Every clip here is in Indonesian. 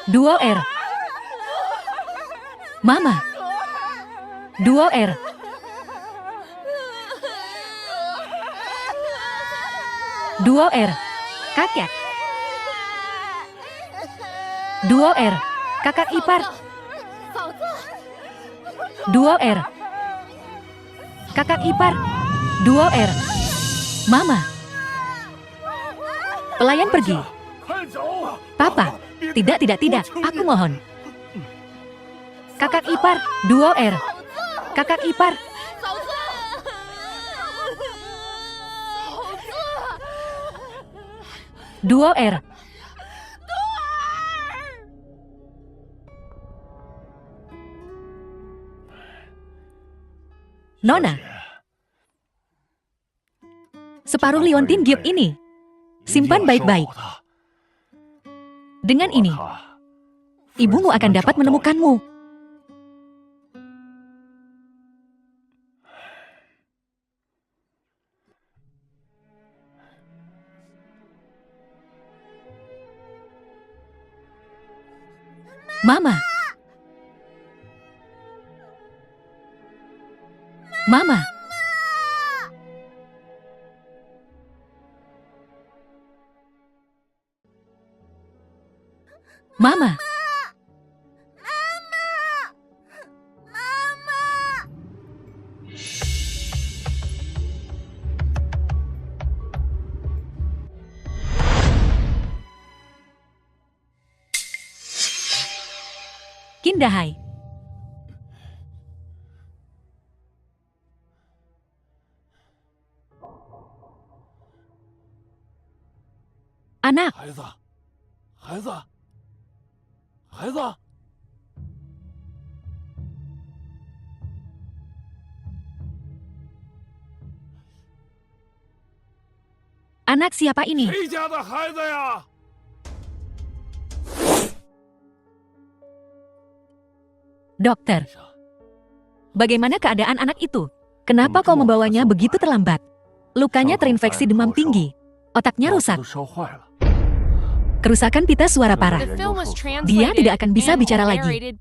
Duo R. Mama. Duo R. Duo R. Kakek. Duo R. Kakak ipar. Duo R. Kakak ipar. Duo R. Mama. Pelayan pergi. Papa. Tidak. Aku mohon. Kakak ipar. Duo R. Kakak ipar. Duo R. Nona. Separuh liontin giok ini. Simpan baik-baik. Dengan ini, ibumu akan dapat menemukanmu. Mama. Mama. Mama. Kindahai. Anak. Anak siapa ini? Dokter. Bagaimana keadaan anak itu? Kenapa kau membawanya begitu terlambat? Lukanya terinfeksi demam tinggi. Otaknya rusak. Kerusakan pita suara parah. Dia tidak akan bisa bicara lagi.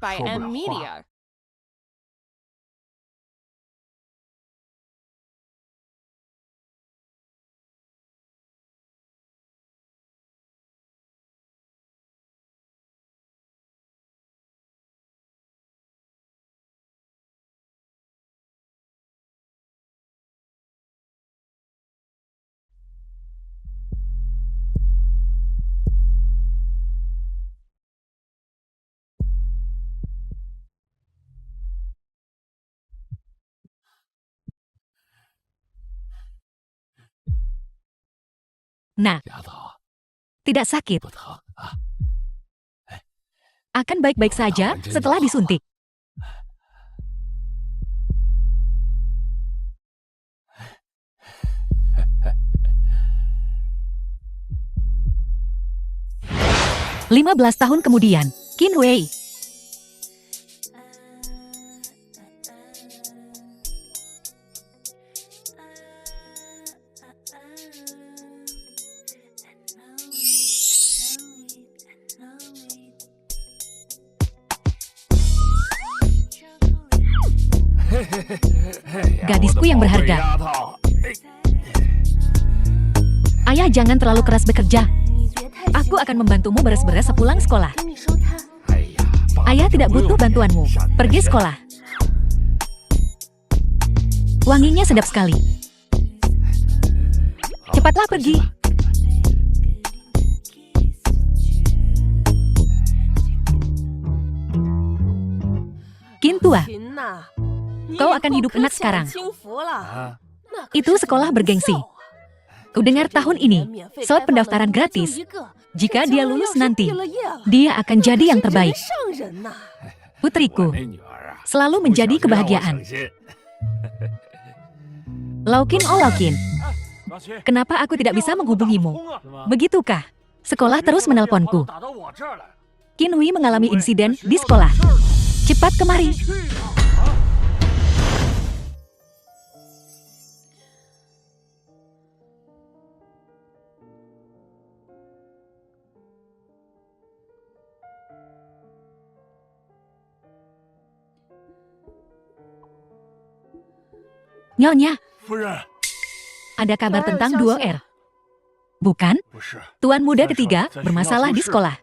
Nah, tidak sakit. Akan baik-baik saja setelah disuntik. 15 tahun kemudian, Qin Wei. Gadisku yang berharga. Ayah, jangan terlalu keras bekerja. Aku akan membantumu beres-beres sepulang sekolah. Ayah tidak butuh bantuanmu. Pergi sekolah. Wanginya sedap sekali. Cepatlah pergi. Qin tua, kau akan hidup enak sekarang. Itu sekolah bergengsi. Kudengar tahun ini, slot pendaftaran gratis. Jika dia lulus nanti, dia akan jadi yang terbaik. Putriku, selalu menjadi kebahagiaan. Laukin, oh Laukin, kenapa aku tidak bisa menghubungimu? Begitukah? Sekolah terus menelponku. Qin Hui mengalami insiden di sekolah. Cepat kemari. Nyonya, ada kabar tentang duo R. Bukan? Tuan muda ketiga bermasalah di sekolah.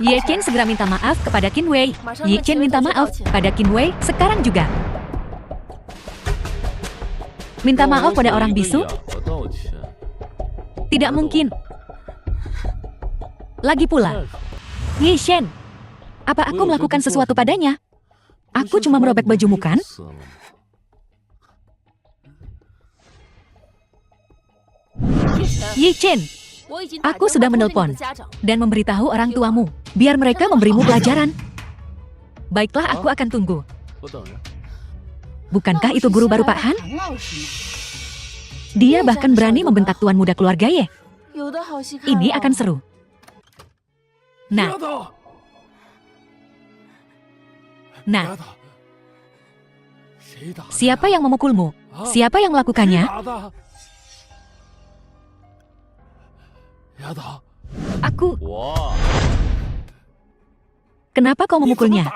Ye Chen segera minta maaf kepada Qin Wei. Ye Chen minta maaf pada Qin Wei sekarang juga. Minta maaf pada orang bisu? Tidak mungkin. Lagi pula, Ye Chen, apa aku melakukan sesuatu padanya? Aku cuma merobek bajumu, kan? Ye Chen, aku sudah menelpon dan memberitahu orang tuamu, biar mereka memberimu pelajaran. Baiklah, aku akan tunggu. Bukankah itu guru baru Pak Han? Dia bahkan berani membentak tuan muda keluarga Ye. Ini akan seru. Nah, siapa yang memukulmu? Siapa yang melakukannya? Aku. Kenapa kau memukulnya?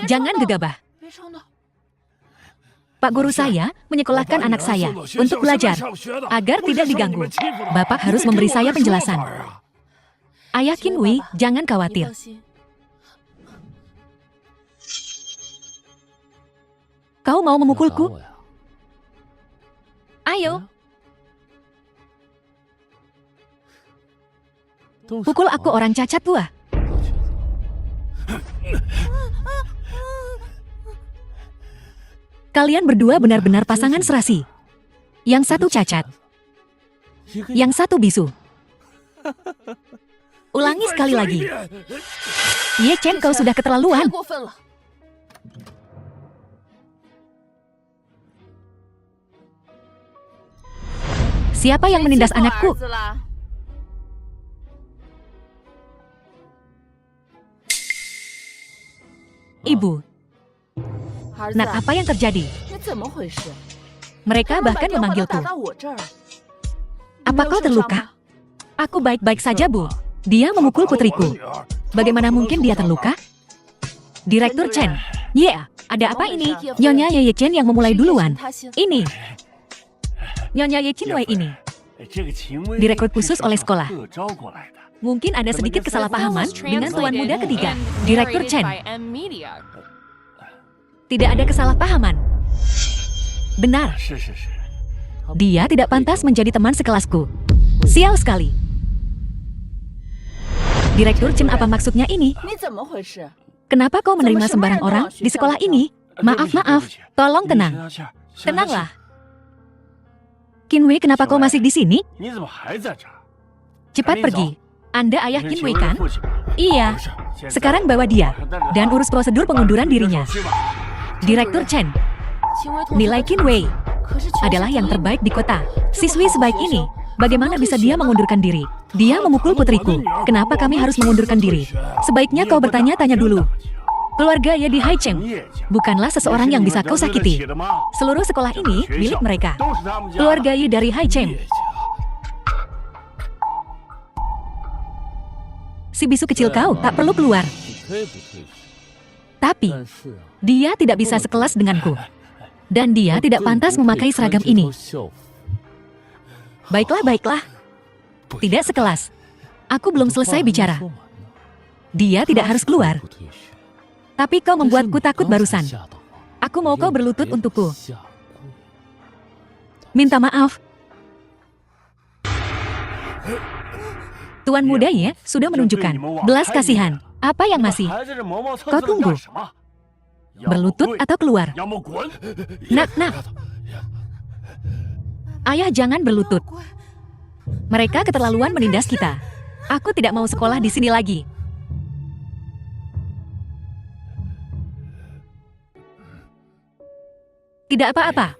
Jangan gegabah. Pak guru saya menyekolahkan anak saya untuk belajar, agar tidak diganggu. Bapak harus memberi saya penjelasan. Ayah Qin Wei, jangan khawatir. Kau mau memukulku? Ayo. Pukul aku, orang cacat tua. Kalian berdua benar-benar pasangan serasi. Yang satu cacat, yang satu bisu. Ulangi sekali lagi. Ye Chen, kau sudah keterlaluan. Siapa yang menindas anakku? Ibu. Nak, apa yang terjadi? Mereka bahkan memanggilku. Apa kau terluka? Aku baik-baik saja, Bu. Dia memukul putriku. Bagaimana mungkin dia terluka? Direktur Chen. Ya, ada apa ini? Nyonya Ye Chen yang memulai duluan. Ini. Nyonya Ye Qin Wei ini. Direkrut khusus oleh sekolah. Mungkin ada sedikit kesalahpahaman dengan tuan muda ketiga, Direktur Chen. Tidak ada kesalahpahaman. Benar. Dia tidak pantas menjadi teman sekelasku. Sial sekali. Direktur Chen, apa maksudnya ini? Kenapa kau menerima sembarang orang di sekolah ini? Maaf, tolong tenang. Tenanglah. Qin Wei, kenapa kau masih di sini? Cepat pergi. Anda ayah Qin Wei, kan? Iya. Sekarang bawa dia dan urus prosedur pengunduran dirinya. Direktur Chen, nilai Qin Wei adalah yang terbaik di kota. Siswi sebaik ini, bagaimana bisa dia mengundurkan diri? Dia memukul putriku. Kenapa kami harus mengundurkan diri? Sebaiknya kau bertanya-tanya dulu. Keluarga Ye di Haicheng bukanlah seseorang yang bisa kau sakiti. Seluruh sekolah ini milik mereka. Keluarga Ye dari Haicheng. Si bisu kecil kau tak perlu keluar. Tapi, dia tidak bisa sekelas denganku. Dan dia tidak pantas memakai seragam ini. Baiklah. Tidak sekelas. Aku belum selesai bicara. Dia tidak harus keluar. Tapi kau membuatku takut barusan. Aku mau kau berlutut untukku. Minta maaf. Tuan muda Ye sudah menunjukkan belas kasihan. Apa yang masih? Kau tunggu. Berlutut atau keluar? Nak. Ayah, jangan berlutut. Mereka keterlaluan menindas kita. Aku tidak mau sekolah di sini lagi. Tidak apa-apa.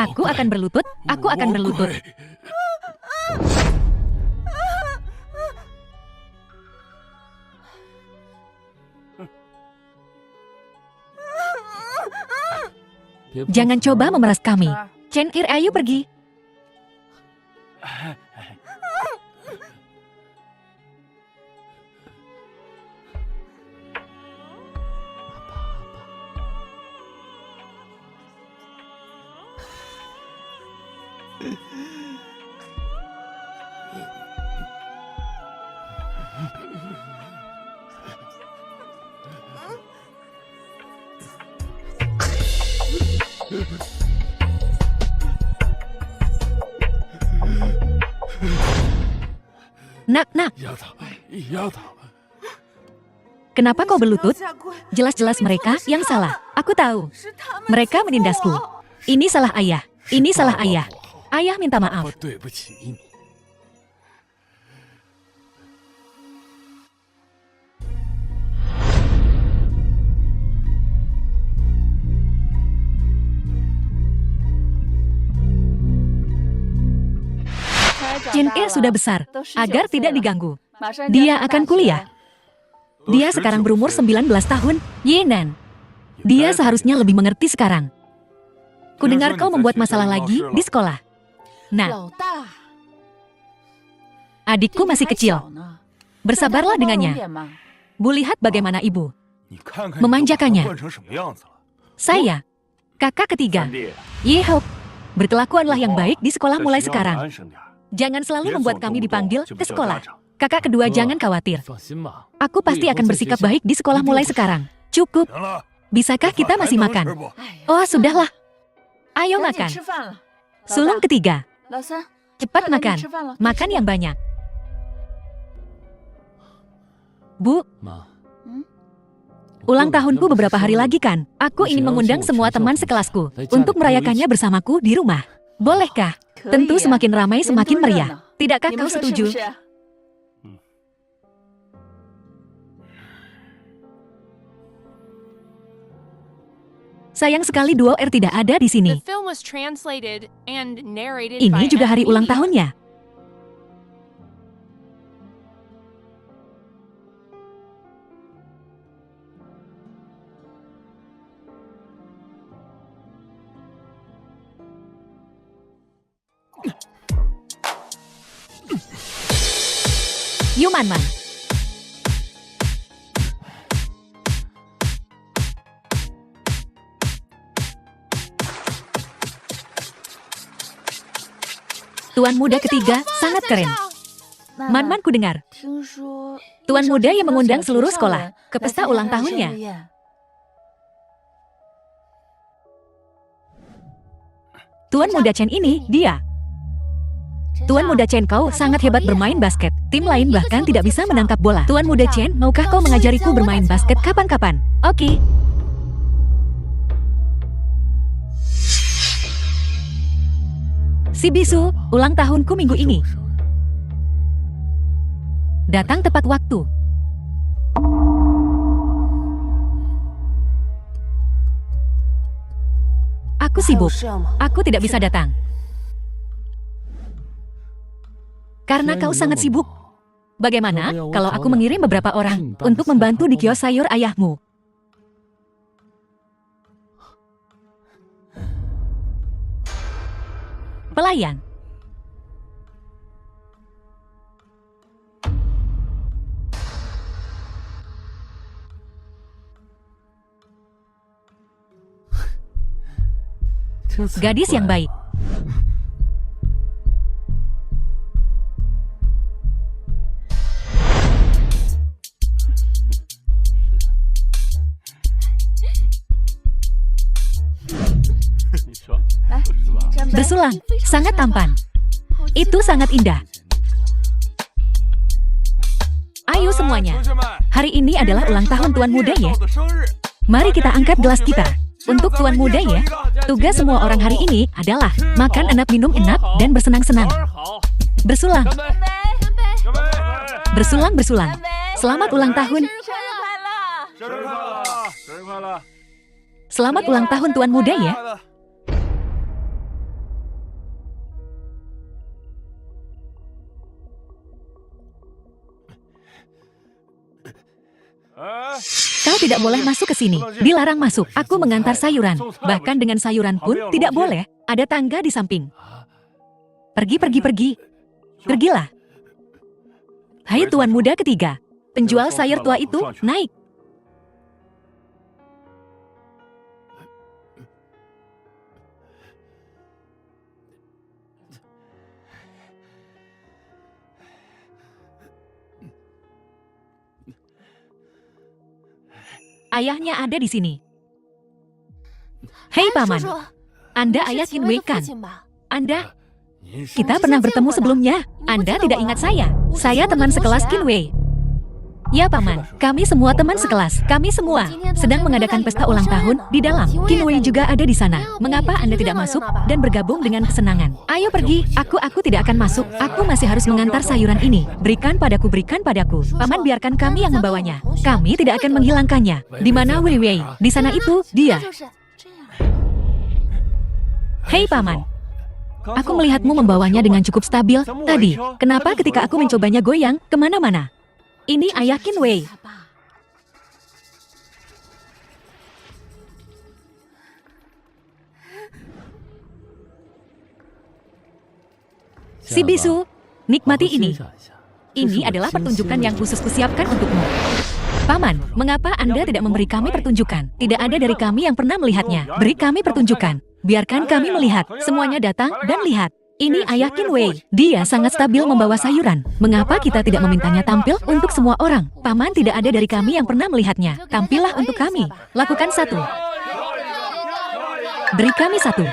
Aku akan berlutut, aku akan berlutut. Jangan coba memeras kami. Chen Ir, ayo pergi. Nak. Kenapa kau berlutut? Jelas-jelas mereka yang salah. Aku tahu. Mereka menindasku. Ini salah ayah. Ini salah ayah. Ayah minta maaf. Chen Ir sudah besar, agar tidak diganggu. Dia akan kuliah. Dia sekarang berumur 19 tahun, Yenan. Dia seharusnya lebih mengerti sekarang. Kudengar kau membuat masalah lagi di sekolah. Nah, adikku masih kecil. Bersabarlah dengannya. Bu, lihat bagaimana ibu memanjakannya. Saya, kakak ketiga, Yehok, berkelakuanlah yang baik di sekolah mulai sekarang. Jangan selalu membuat kami dipanggil ke sekolah. Kakak kedua, jangan khawatir. Aku pasti akan bersikap baik di sekolah mulai sekarang. Cukup. Bisakah kita masih makan? Oh, sudahlah. Ayo makan. Sulung ketiga. Cepat makan. Makan yang banyak. Bu, ulang tahunku beberapa hari lagi kan? Aku ingin mengundang semua teman sekelasku untuk merayakannya bersamaku di rumah. Bolehkah? Tentu semakin ramai semakin meriah. Tidakkah kau setuju? Sayang sekali Duo R tidak ada di sini. Ini juga hari ulang tahunnya. Yumanman. Tuan muda ketiga sangat keren. Man, ku dengar. Tuan muda yang mengundang seluruh sekolah ke pesta ulang tahunnya. Tuan muda Chen ini, dia. Tuan muda Chen, kau sangat hebat bermain basket. Tim lain bahkan tidak bisa menangkap bola. Tuan muda Chen, maukah kau mengajariku bermain basket kapan-kapan? Oke. Si bisu, ulang tahunku minggu ini. Datang tepat waktu. Aku sibuk. Aku tidak bisa datang. Karena kau sangat sibuk. Bagaimana kalau aku mengirim beberapa orang untuk membantu di kios sayur ayahmu? Pelayan. Gadis yang baik. Bersulang, sangat tampan. Itu sangat indah. Ayo semuanya. Hari ini adalah ulang tahun Tuan Muda ya. Mari kita angkat gelas kita. Untuk Tuan Muda ya. Tugas semua orang hari ini adalah makan enak, minum enak, dan bersenang-senang. Bersulang. Bersulang. Selamat ulang tahun. Selamat ulang tahun Tuan Muda ya. Kau tidak boleh masuk ke sini. Dilarang masuk. Aku mengantar sayuran. Bahkan dengan sayuran pun tidak boleh. Ada tangga di samping. Pergi, pergi, pergi. Pergilah. Hai tuan muda ketiga. Penjual sayur tua itu naik. Ayahnya ada di sini. Hei paman, Anda ayah Qin Wei kan? Anda, kita pernah bertemu sebelumnya. Anda tidak ingat saya? Saya teman sekelas Qin Wei. Ya paman, kami semua teman sekelas. Kami semua sedang mengadakan pesta ulang tahun di dalam. Qin Wei juga ada di sana. Mengapa Anda tidak masuk dan bergabung dengan kesenangan? Ayo pergi. Aku tidak akan masuk. Aku masih harus mengantar sayuran ini. Berikan padaku, berikan padaku. Paman, biarkan kami yang membawanya. Kami tidak akan menghilangkannya. Di mana Wei Wei? Di sana itu dia. Hei paman, aku melihatmu membawanya dengan cukup stabil tadi. Kenapa ketika aku mencobanya goyang kemana-mana? Ini ayah Qin Wei. Si bisu, nikmati ini. Ini adalah pertunjukan yang khusus kusiapkan untukmu. Paman, mengapa Anda tidak memberi kami pertunjukan? Tidak ada dari kami yang pernah melihatnya. Beri kami pertunjukan. Biarkan kami melihat. Semuanya datang dan lihat. Ini ayah Qin Wei. Dia sangat stabil membawa sayuran. Mengapa kita tidak memintanya tampil untuk semua orang? Paman, tidak ada dari kami yang pernah melihatnya. Tampillah untuk kami. Lakukan satu. Beri kami satu.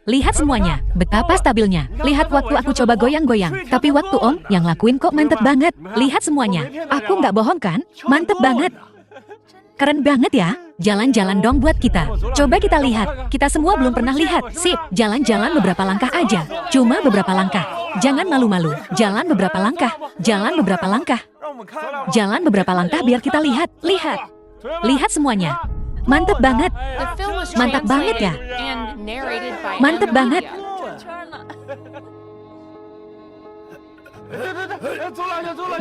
Lihat semuanya, betapa stabilnya. Lihat waktu aku coba goyang-goyang. Tapi waktu Om yang lakuin kok mantep banget. Lihat semuanya. Aku nggak bohong kan? Mantep banget. Keren banget ya. Jalan-jalan dong buat kita. Coba kita lihat. Kita semua belum pernah lihat. Sip, jalan-jalan beberapa langkah aja. Cuma beberapa langkah. Jangan malu-malu. Jalan beberapa langkah. Jalan beberapa langkah. Jalan beberapa langkah biar kita lihat. Lihat. Lihat semuanya. Mantep banget. Mantap banget ya. Mantep banget.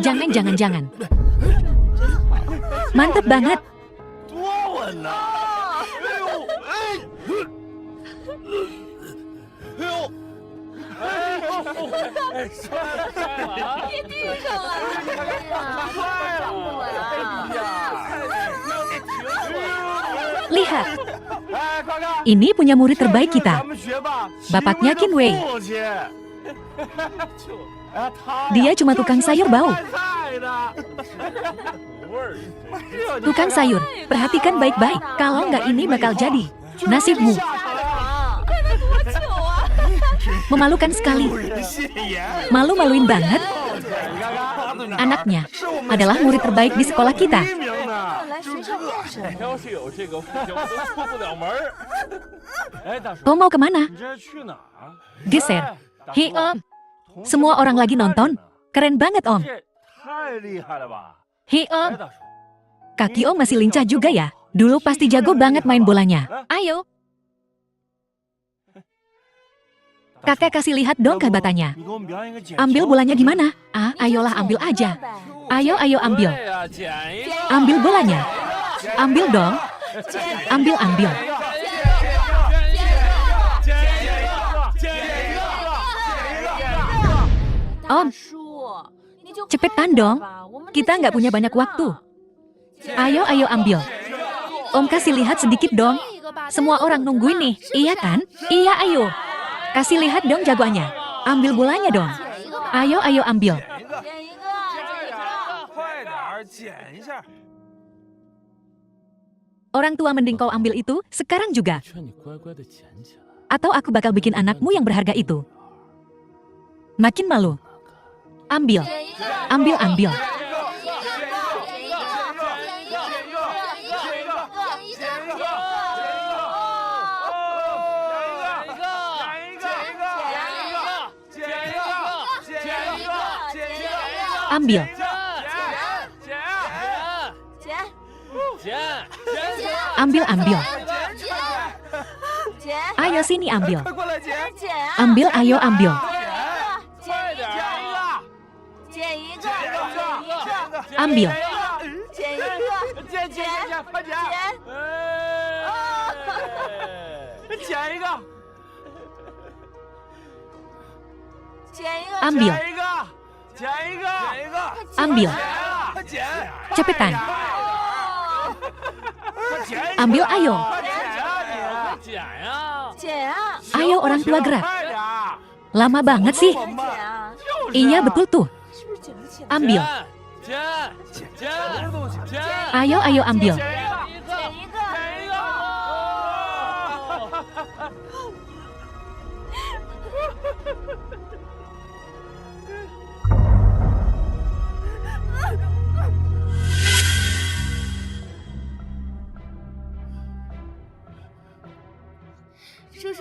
Jangan. Mantep banget. Lihat. Ini punya murid terbaik kita. Bapaknya Qin Wei. Dia cuma tukang sayur bau. Tukang sayur, perhatikan baik-baik. Kalau nggak ini bakal jadi nasibmu. Memalukan sekali. Malu-maluin banget. Anaknya adalah murid terbaik di sekolah kita. Kau mau kemana? Geser. Hei Om, semua orang lagi nonton. Keren banget Om. Hei Om, kaki Om masih lincah juga ya? Dulu pasti jago banget main bolanya. Ayo. Kakek kasih lihat dong kabatannya. Ambil bolanya gimana? Ayolah ambil aja. Ayo ambil. Ambil bolanya. Ambil dong. Ambil. Om, cepetan dong. Kita nggak punya banyak waktu. Ayo ambil. Om kasih lihat sedikit dong. Semua orang nungguin nih, iya kan? Iya, ayo. Kasih lihat dong jagoannya. Ambil bolanya dong. Ayo ambil. Orang tua mending kau ambil itu sekarang juga. Atau aku bakal bikin anakmu yang berharga itu makin malu. Ambil. Ambil. Ambil. Ayo sini ambil. Ambil, ayo ambil. Ambil. Ambil. Ambil. Cepetan. Ambil, ayo. Ayo orang tua gerak. Lama banget sih. Iya betul tuh. Ambil. Ayo, ayo ambil.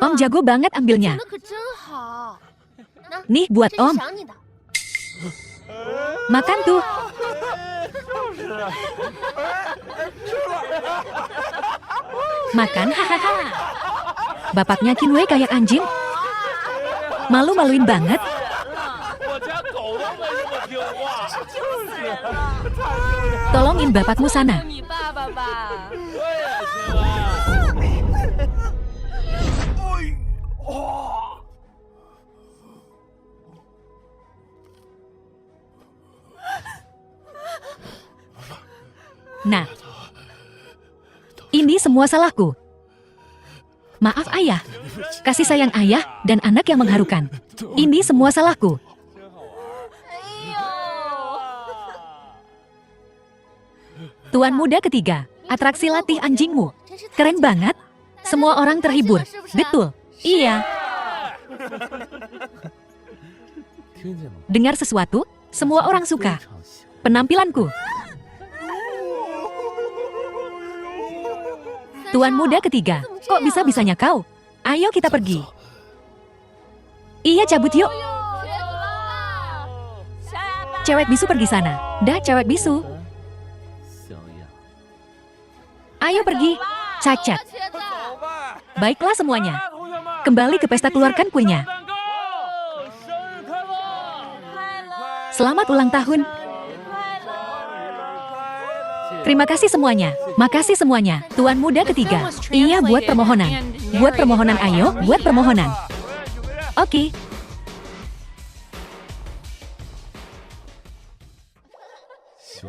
Om jago banget ambilnya. Nih buat Om. Makan tuh. Makan, hahaha. Bapaknya Qinwei kayak anjing. Malu-maluin banget. Tolongin bapakmu sana. Nah, ini semua salahku. Maaf ayah. Kasih sayang ayah dan anak yang mengharukan. Ini semua salahku. Tuan muda ketiga, atraksi latih anjingmu. Keren banget. Semua orang terhibur. Betul. Iya. Dengar sesuatu? Semua orang suka. Penampilanku. Tuan muda ketiga, kok bisa-bisanya kau? Ayo kita pergi. Iya cabut yuk. Cewek bisu pergi sana. Dah cewek bisu. Ayo pergi. Cacat. Baiklah semuanya. Kembali ke pesta, keluarkan kuenya. Selamat ulang tahun. Terima kasih semuanya. Makasih semuanya. Tuan muda ketiga. Iya buat permohonan. Buat permohonan ayo, buat permohonan. Oke.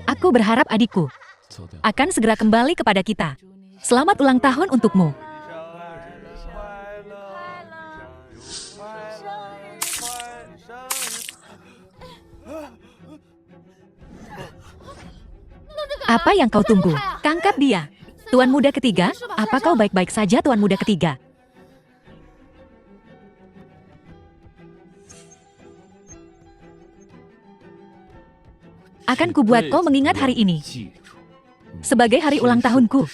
Aku berharap adikku akan segera kembali kepada kita. Selamat ulang tahun untukmu. Apa yang kau tunggu? Tangkap dia. Tuan muda ketiga, apa kau baik-baik saja tuan muda ketiga? Akan kubuat kau mengingat hari ini sebagai hari ulang tahunku.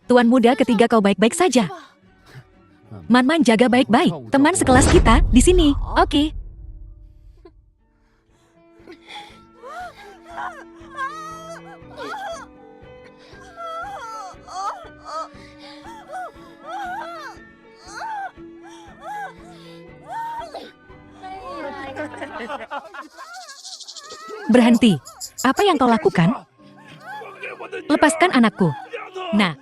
Tuan muda ketiga, kau baik-baik saja. Man-man jaga baik-baik. Teman sekelas kita di sini. Oke. Berhenti. Apa yang kau lakukan? Lepaskan anakku. Nah.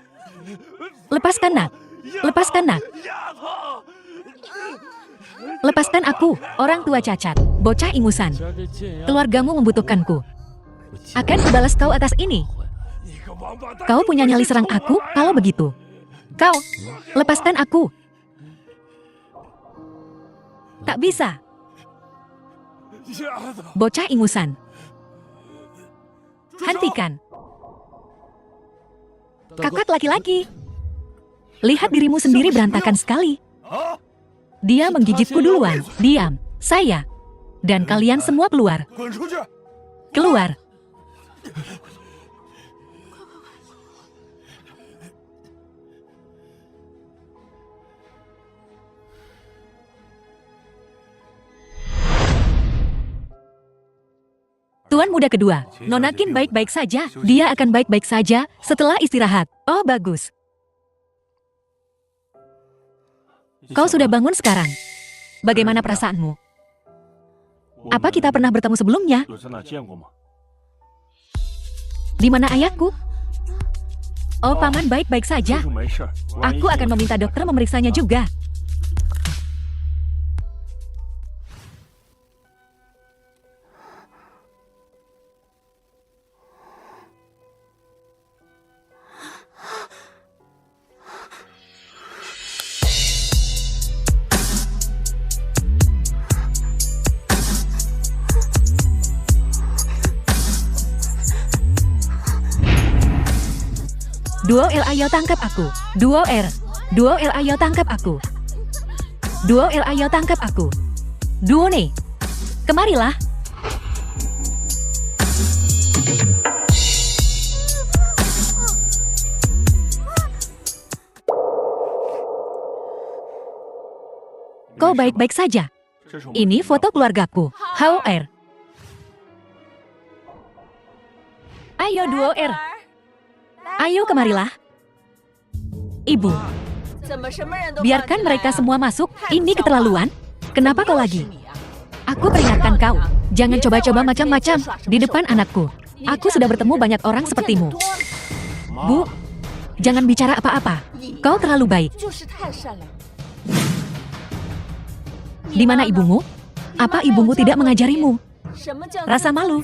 Lepaskan nak. Lepaskan nak. Lepaskan aku, orang tua cacat, bocah ingusan. Keluargamu membutuhkanku. Akan kubalas kau atas ini. Kau punya nyali serang aku, kalau begitu. Kau, lepaskan aku. Tak bisa. Bocah ingusan. Hentikan. Kakak laki-laki. Lihat dirimu sendiri berantakan sekali. Dia menggigitku duluan. Diam. Saya. Dan kalian semua keluar. Keluar. Tuan muda kedua, Nona Qin baik-baik saja. Dia akan baik-baik saja setelah istirahat. Oh bagus. Kau sudah bangun sekarang. Bagaimana perasaanmu? Apa kita pernah bertemu sebelumnya? Di mana ayahku? Oh, paman baik-baik saja. Aku akan meminta dokter memeriksanya juga. Duo L, ayo tangkap aku. Duo R. Duo L, ayo tangkap aku. Duo L, ayo tangkap aku. Duo Ne, kemarilah. Kau baik-baik saja. Ini foto keluargaku. Hao R. Ayo Duo R. Ayo kemarilah. Ibu, biarkan mereka semua masuk. Ini keterlaluan. Kenapa kau lagi? Aku peringatkan kau. Jangan coba-coba macam-macam di depan anakku. Aku sudah bertemu banyak orang sepertimu. Bu, jangan bicara apa-apa. Kau terlalu baik. Di mana ibumu? Apa ibumu tidak mengajarimu? Rasa malu.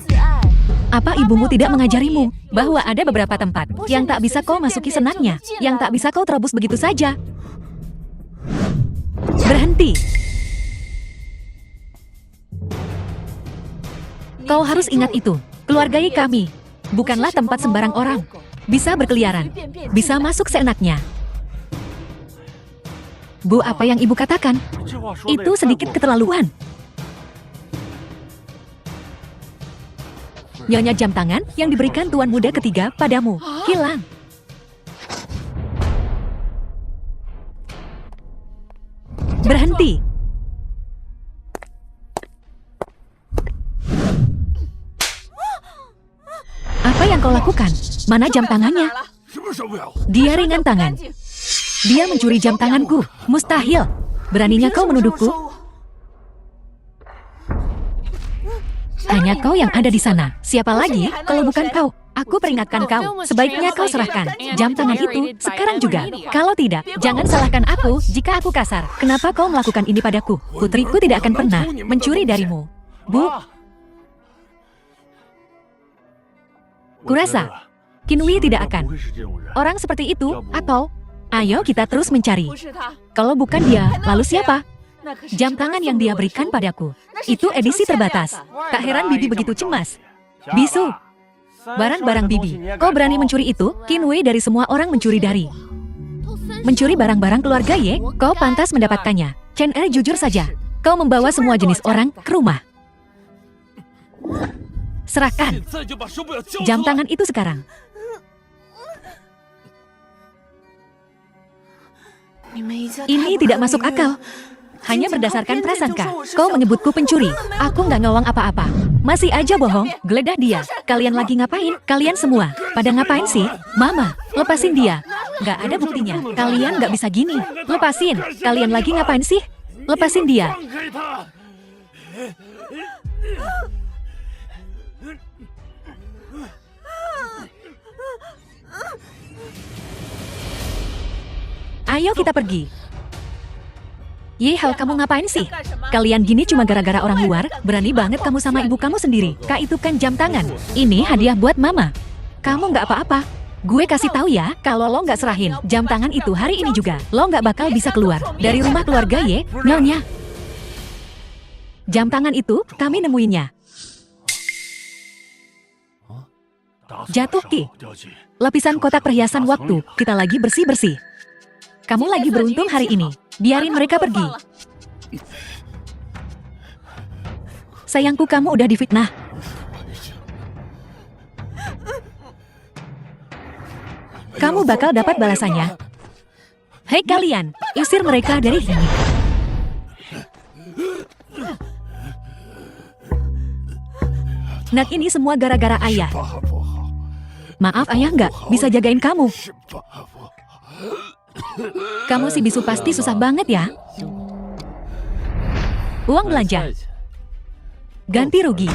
Apa ibumu tidak mengajarimu bahwa ada beberapa tempat yang tak bisa kau masuki senangnya, yang tak bisa kau terobos begitu saja? Berhenti. Kau harus ingat itu. Keluargai kami bukanlah tempat sembarang orang bisa berkeliaran, bisa masuk seenaknya. Bu, apa yang ibu katakan? Itu sedikit keterlaluan. Nyonya jam tangan yang diberikan tuan muda ketiga padamu hilang. Berhenti. Apa yang kau lakukan? Mana jam tangannya? Dia ringan tangan. Dia mencuri jam tanganku. Mustahil. Beraninya kau menuduhku? Hanya kau yang ada di sana. Siapa lagi kalau bukan kau? Aku peringatkan kau. Sebaiknya kau serahkan jam tangan itu sekarang juga. Kalau tidak, jangan salahkan aku jika aku kasar. Kenapa kau melakukan ini padaku? Putriku tidak akan pernah mencuri darimu. Bu, kurasa Qinhui tidak akan orang seperti itu, atau ayo kita terus mencari. Kalau bukan dia, lalu siapa? Jam tangan yang dia berikan padaku itu edisi terbatas. Tak heran bibi begitu cemas. Bisu, barang-barang bibi. Kau berani mencuri itu? Qinhui dari semua orang mencuri dari. Mencuri barang-barang keluarga Ye, kau pantas mendapatkannya. Chen Er, jujur saja. Kau membawa semua jenis orang ke rumah. Serahkan jam tangan itu sekarang. Ini tidak masuk akal. Hanya berdasarkan prasangka, kau menyebutku pencuri. Aku nggak ngawang apa-apa. Masih aja bohong, geledah dia. Kalian lagi ngapain? Kalian semua, pada ngapain sih? Mama, lepasin dia. Nggak ada buktinya. Kalian nggak bisa gini. Lepasin. Kalian lagi ngapain sih? Lepasin dia. Ayo kita pergi. Ye Hao, kamu ngapain sih? Kalian gini cuma gara-gara orang luar? Berani banget kamu sama ibu kamu sendiri. Kak, itu kan jam tangan. Ini hadiah buat mama. Kamu nggak apa-apa. Gue kasih tahu ya, kalau lo nggak serahin jam tangan itu hari ini juga, lo nggak bakal bisa keluar dari rumah keluarga Ye, Nyonya. Jam tangan itu, kami nemuinnya. Jatuh Ki. Lapisan kotak perhiasan waktu, kita lagi bersih-bersih. Kamu lagi beruntung hari ini. Biarin mereka pergi. Sayangku, kamu udah difitnah. Kamu bakal dapat balasannya. Hei kalian, usir mereka dari sini. Nak, ini semua gara-gara ayah. Maaf ayah nggak bisa jagain kamu. Kamu si bisu pasti susah banget ya. Uang belanja. Ganti rugi.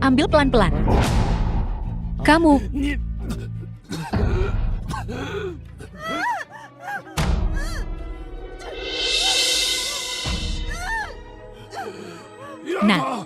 Ambil pelan-pelan. Kamu. Nah.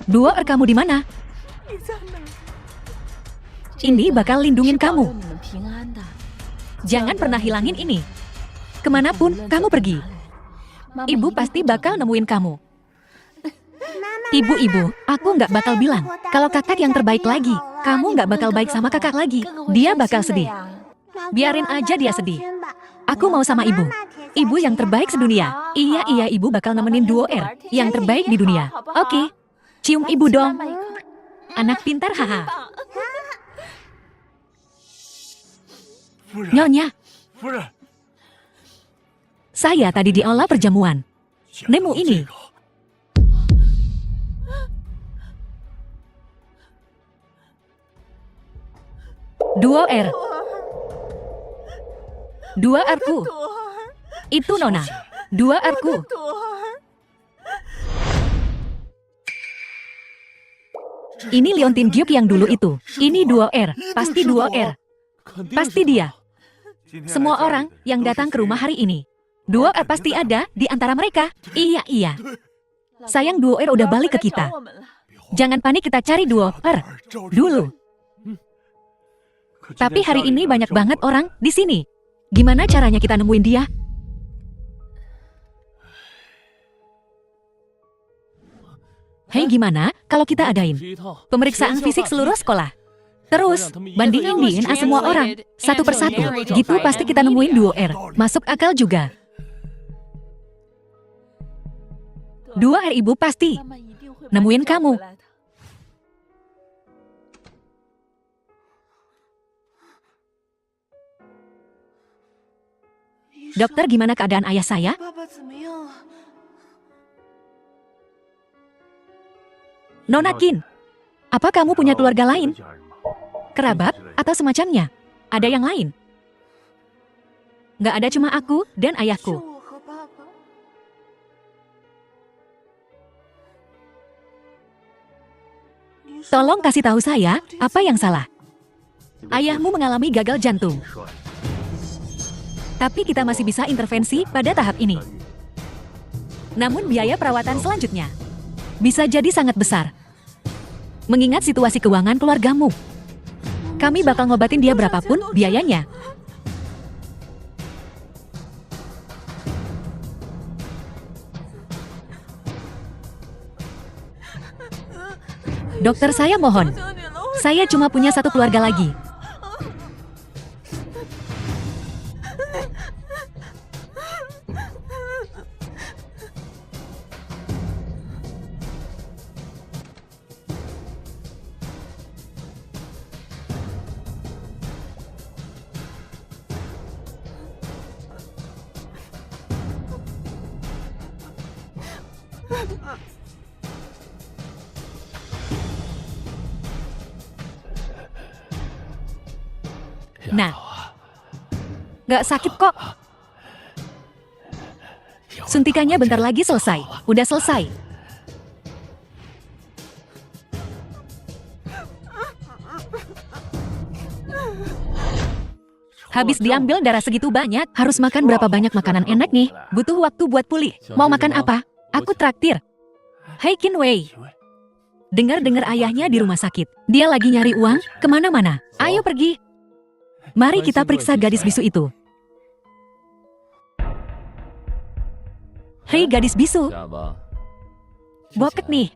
Dua kamu di mana? Ini bakal lindungin kamu. Jangan pernah hilangin ini. Kemanapun kamu pergi, ibu pasti bakal nemuin kamu. Ibu, aku nggak bakal bilang kalau kakak yang terbaik lagi. Kamu nggak bakal baik sama kakak lagi. Dia bakal sedih. Biarin aja dia sedih. Aku mau sama ibu. Ibu yang terbaik sedunia. Iya, ibu bakal nemenin duo R yang terbaik di dunia. Oke. Cium ibu dong. Anak pintar, haha. Nyonya. Saya tadi di aula perjamuan. Nemu ini. Duo R. Dua R-ku. Itu Nona. Dua R-ku. Ini Leontin Gyuk yang dulu itu. Ini duo R. Pasti duo R. Pasti dia. Semua orang yang datang ke rumah hari ini. Duo R pasti ada di antara mereka. Iya. Sayang duo R udah balik ke kita. Jangan panik, kita cari duo R dulu. Tapi hari ini banyak banget orang di sini. Gimana caranya kita nemuin dia? Hei, gimana kalau kita adain pemeriksaan fisik seluruh sekolah? Terus, bandingin semua orang, satu persatu. Gitu pasti kita nemuin duo R. Masuk akal juga. Dua R ibu pasti nemuin kamu. Dokter, gimana keadaan ayah saya? Nona Qin, apa kamu punya keluarga lain? Kerabat atau semacamnya? Ada yang lain? Nggak ada, cuma aku dan ayahku. Tolong kasih tahu saya, apa yang salah? Ayahmu mengalami gagal jantung. Tapi kita masih bisa intervensi pada tahap ini. Namun biaya perawatan selanjutnya bisa jadi sangat besar. Mengingat situasi keuangan keluargamu, kami bakal ngobatin dia berapapun biayanya. Dokter, saya mohon. Saya cuma punya satu keluarga lagi. Nah, nggak sakit kok. Suntikannya bentar lagi selesai. Udah selesai. Habis diambil darah segitu banyak, harus makan berapa banyak makanan enak nih. Butuh waktu buat pulih. Mau makan apa? Aku traktir. Hei Qin Wei. Dengar-dengar ayahnya di rumah sakit. Dia lagi nyari uang kemana-mana. Ayo pergi. Mari kita periksa gadis bisu itu. Hei gadis bisu. Boket nih.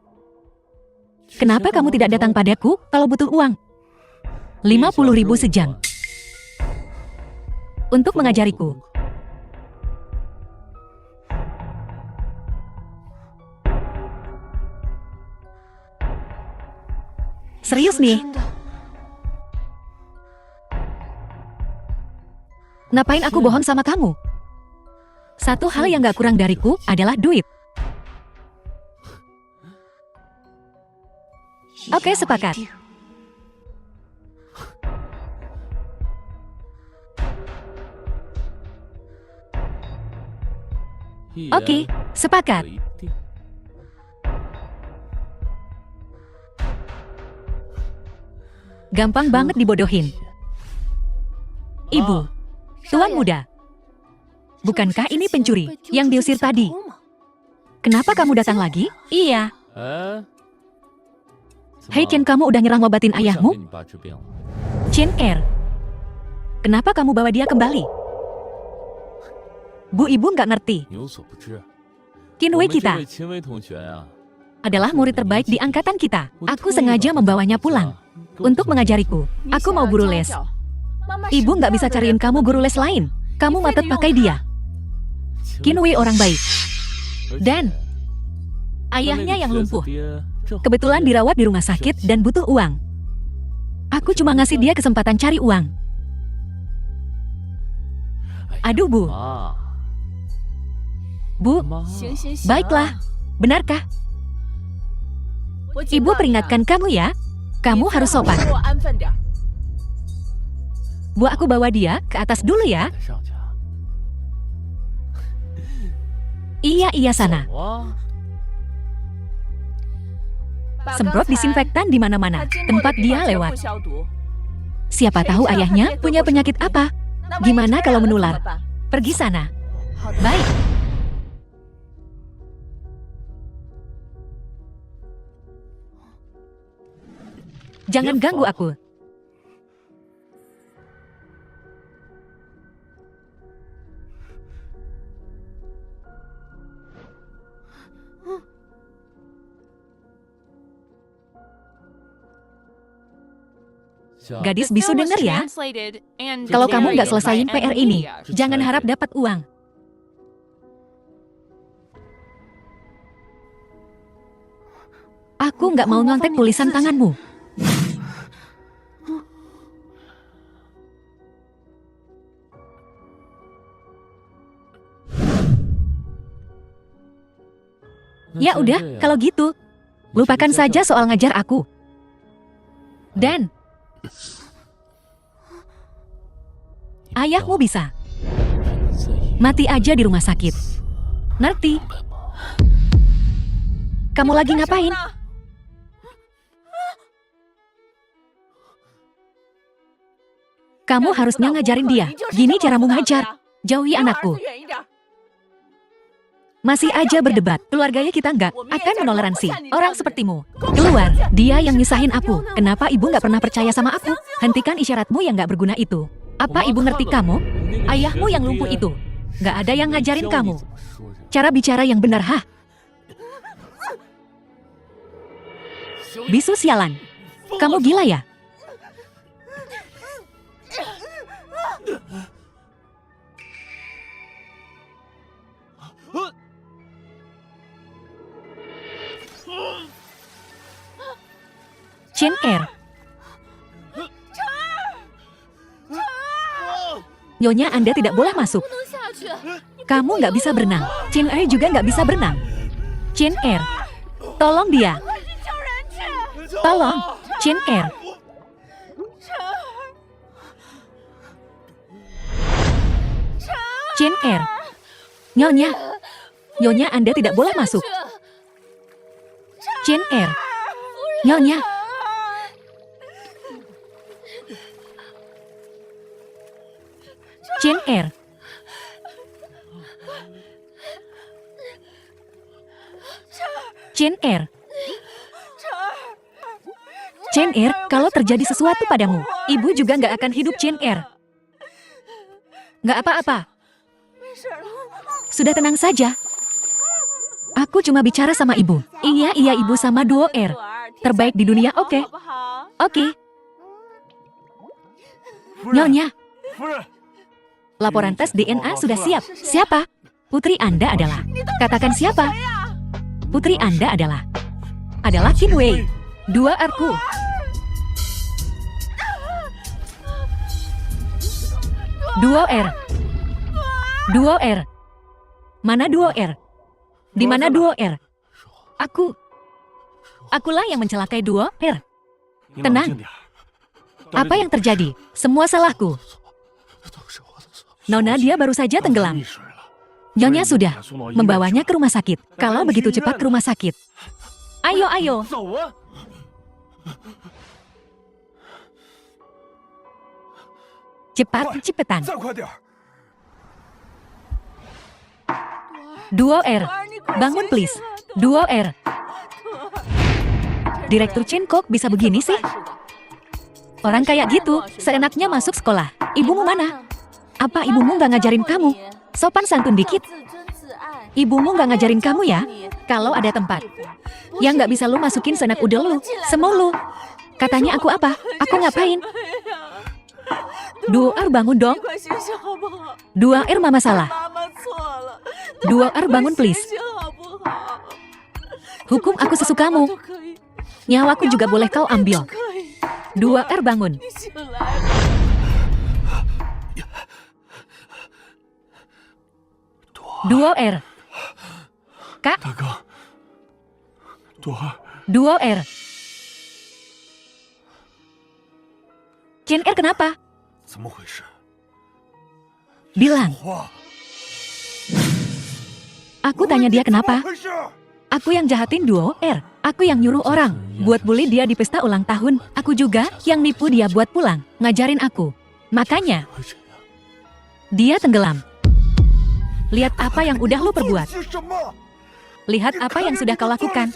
Kenapa kamu tidak datang padaku kalau butuh uang? 50.000 sejam. Untuk mengajariku. Serius nih? Ngapain aku bohong sama kamu? Satu hal yang gak kurang dariku adalah duit. Oke, sepakat. Oke, sepakat. Gampang banget dibodohin. Ibu, tuan muda. Bukankah ini pencuri yang diusir tadi? Kenapa kamu datang lagi? Iya. Hei Chen, kamu udah nyerah ngobatin ayahmu? Chen Er, kenapa kamu bawa dia kembali? Bu, ibu nggak ngerti. Qin Wei kita adalah murid terbaik di angkatan kita. Aku sengaja membawanya pulang untuk mengajariku. Aku mau guru les. Ibu nggak bisa cariin kamu guru les lain. Kamu matet pakai dia. Qin Wei orang baik. Dan ayahnya yang lumpuh. Kebetulan dirawat di rumah sakit dan butuh uang. Aku cuma ngasih dia kesempatan cari uang. Aduh, Bu. Bu, baiklah. Benarkah? Ibu peringatkan kamu ya. Kamu harus sopan. Bu, aku bawa dia ke atas dulu ya. Iya, sana. Semprot disinfektan di mana-mana, tempat dia lewat. Siapa tahu ayahnya punya penyakit apa? Gimana kalau menular? Pergi sana. Baik. Jangan ganggu aku. Gadis bisu denger ya. Kalau kamu nggak selesaiin PR ini, jangan harap dapat uang. Aku nggak mau nyontek tulisan tanganmu. Ya udah, kalau gitu, lupakan saja soal ngajar aku. Dan ayahmu bisa mati aja di rumah sakit. Ngerti? Kamu lagi ngapain? Kamu harusnya ngajarin dia. Gini caramu ngajar. Jauhi anakku. Masih aja berdebat. Keluarganya kita nggak akan menoleransi orang sepertimu. Keluar. Dia yang nyusahin aku. Kenapa ibu nggak pernah percaya sama aku? Hentikan isyaratmu yang nggak berguna itu. Apa ibu ngerti kamu? Ayahmu yang lumpuh itu. Nggak ada yang ngajarin kamu. Cara bicara yang benar, hah? Bisu sialan. Kamu gila ya? Chen Er. Nyonya, Anda tidak boleh masuk. Kamu nggak bisa berenang. Chen Er juga nggak bisa berenang. Chen Er, tolong dia. Tolong, Chen Er. Chen Er. Nyonya. Nyonya, Anda tidak boleh masuk. Chen Er. Nyonya. Chen Er. Chen Er. Chen Er, kalau terjadi sesuatu padamu, ibu juga nggak akan hidup, Chen Er. Nggak apa-apa. Sudah tenang saja. Aku cuma bicara sama ibu. Iya, ibu sama duo R. Terbaik di dunia, oke? Oke. Nyonya, laporan tes DNA sudah siap. Siapa? Putri Anda adalah. Katakan siapa? Putri Anda adalah Qin Wei. 2R-ku. Duo R. Duo R. Mana Duo R? Di mana Duo R? Akulah yang mencelakai Duo R. Tenang. Apa yang terjadi? Semua salahku. Nona, dia baru saja tenggelam. Nyonya sudah membawanya ke rumah sakit. Kalau begitu cepat ke rumah sakit. Ayo, ayo. Cepetan. Duo R, bangun please. Duo R. Direktur Chen kok bisa begini sih? Orang kayak gitu, seenaknya masuk sekolah. Ibumu mana? Apa ibumu nggak ngajarin kamu? Sopan santun dikit. Ibumu nggak ngajarin kamu ya? Kalau ada tempat yang nggak bisa lu masukin seenak udel lu, semau lu. Katanya aku apa? Aku ngapain? Duo R bangun dong. Duo R mama salah. Duo R bangun please. Hukum aku sesukamu. Nyawaku juga boleh kau ambil. Duo R bangun. Duo R. Kak. Duo R. Chen R kenapa? Bilang. Aku tanya dia kenapa? Aku yang jahatin Duo R. Aku yang nyuruh orang buat bully dia di pesta ulang tahun. Aku juga yang nipu dia buat pulang, ngajarin aku. Makanya dia tenggelam. Lihat apa yang udah lu perbuat. Lihat apa yang sudah kau lakukan.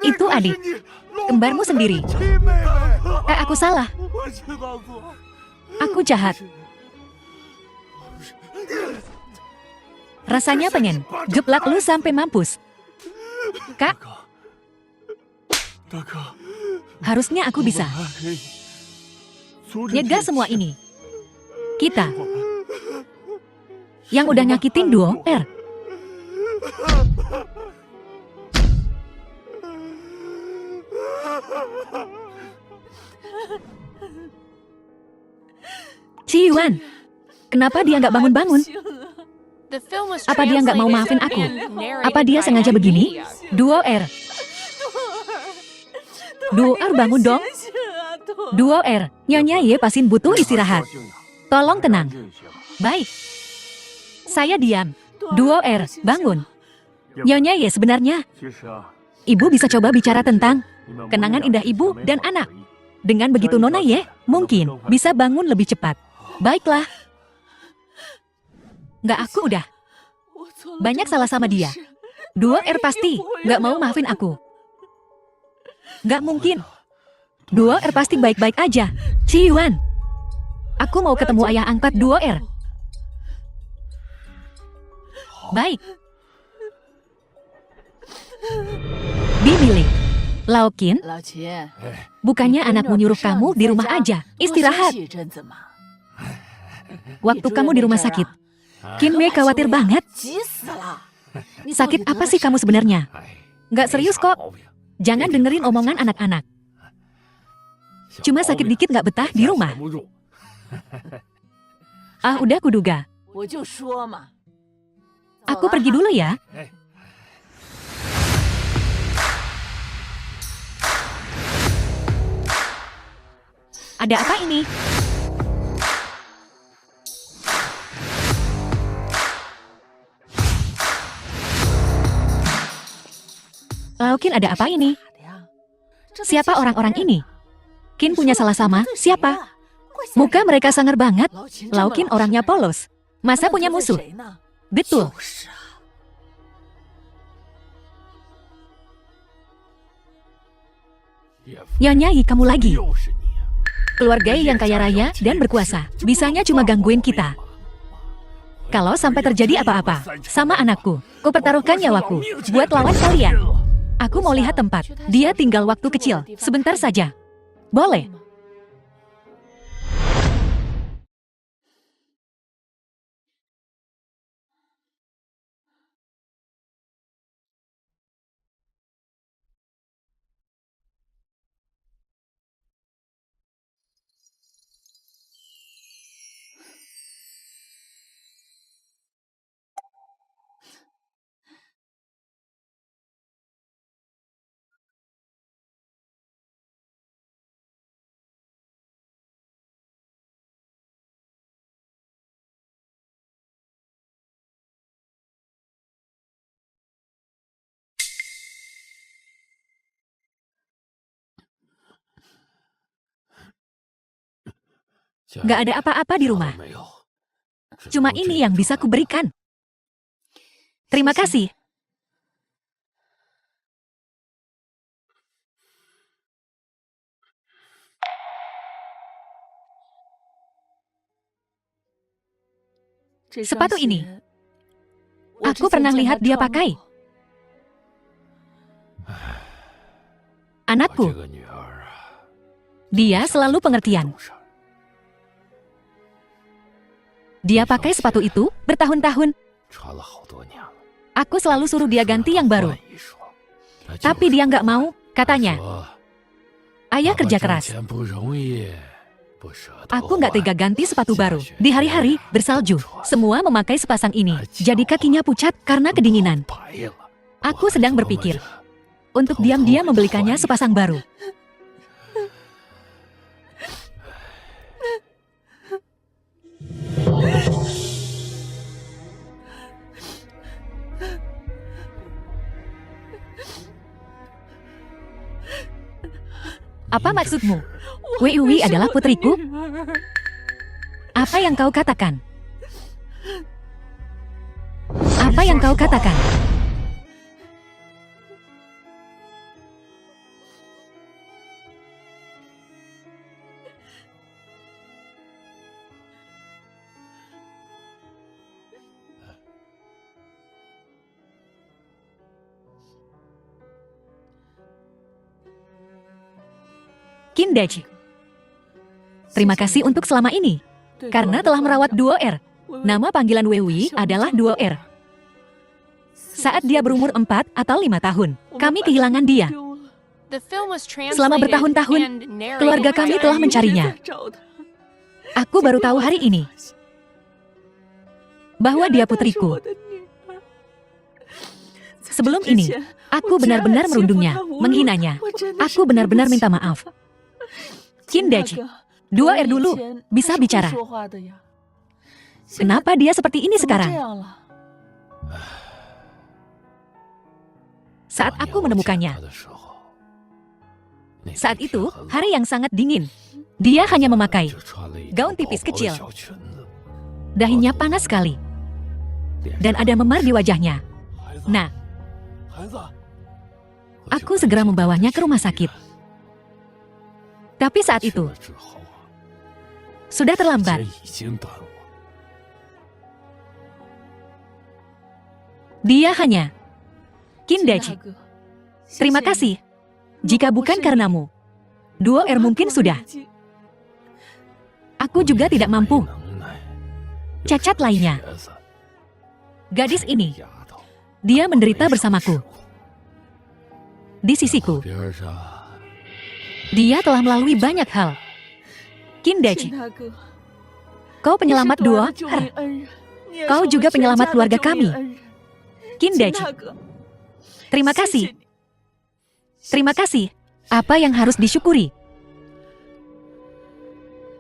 Itu adik kembarmu sendiri. Aku salah. Aku jahat. Rasanya pengen geplak lu sampai mampus. Kak, harusnya aku bisa nyegah semua ini. Kita yang udah nyakitin Duo R. Ciyuan, kenapa dia nggak bangun-bangun? Apa dia nggak mau maafin aku? Apa dia sengaja begini? Duo R. Duo R bangun dong. Duo R, Nyonya Ye pasin butuh istirahat. Tolong tenang. Baik. Saya diam. Duo R, bangun. Nyonya Ye sebenarnya, Ibu bisa coba bicara tentang kenangan indah ibu dan anak. Dengan begitu Nona Ye, mungkin bisa bangun lebih cepat. Baiklah. Nggak, aku udah banyak salah sama dia. Duo R pasti nggak mau maafin aku. Nggak mungkin. Duo R pasti baik-baik aja. Ciyuan, aku mau ketemu ayah angkat Duo R. Baik. Bibilik. Qin, bukannya anakmu nyuruh kamu di rumah aja, istirahat. Waktu kamu di rumah sakit, Qin Wei khawatir banget. Sakit apa sih kamu sebenarnya? Nggak serius kok. Jangan dengerin omongan anak-anak. Cuma sakit dikit nggak betah di rumah. Ah, udah kuduga. Aku pergi dulu ya. Ada apa ini? Qin, ada apa ini? Siapa orang-orang ini? Qin punya salah sama siapa? Muka mereka sangar banget. Qin orangnya polos. Masa punya musuh? Betul. Nyonya Yi, kamu lagi. Keluarga yang kaya raya dan berkuasa, bisanya cuma gangguin kita. Kalau sampai terjadi apa-apa sama anakku, ku pertaruhkan nyawaku buat lawan kalian. Aku mau lihat tempat. Dia tinggal waktu kecil, sebentar saja. Boleh? Gak ada apa-apa di rumah. Cuma ini yang bisa kuberikan. Terima kasih. Sepatu ini, aku pernah lihat dia pakai. Anakku, dia selalu pengertian. Dia pakai sepatu itu bertahun-tahun. Aku selalu suruh dia ganti yang baru. Tapi dia nggak mau, katanya. Ayah kerja keras. Aku nggak tega ganti sepatu baru. Di hari-hari bersalju, semua memakai sepasang ini. Jadi kakinya pucat karena kedinginan. Aku sedang berpikir untuk diam-diam membelikannya sepasang baru. Apa maksudmu? Wei Ui adalah putriku? Apa yang kau katakan? Apa yang kau katakan? Qin Deji, terima kasih untuk selama ini, karena telah merawat Duo R. Nama panggilan Wei Ui adalah Duo R. Saat dia berumur 4 atau 5 tahun, kami kehilangan dia. Selama bertahun-tahun, keluarga kami telah mencarinya. Aku baru tahu hari ini bahwa dia putriku. Sebelum ini, aku benar-benar merundungnya, menghinanya. Aku benar-benar minta maaf. Qin Deji, Duo R dulu bisa bicara. Kenapa dia seperti ini sekarang? Saat aku menemukannya, saat itu hari yang sangat dingin. Dia hanya memakai gaun tipis kecil. Dahinya panas sekali. Dan ada memar di wajahnya. Nah, aku segera membawanya ke rumah sakit. Tapi saat itu, sudah terlambat. Dia hanya, Qin Deji, terima kasih. Jika bukan karenamu, Duo R mungkin sudah. Aku juga tidak mampu. Cacat lainnya. Gadis ini, dia menderita bersamaku. Di sisiku. Dia telah melalui banyak hal. Qin Deji, kau penyelamat Duo R. Kau juga penyelamat keluarga kami. Qin Deji, terima kasih. Terima kasih. Apa yang harus disyukuri?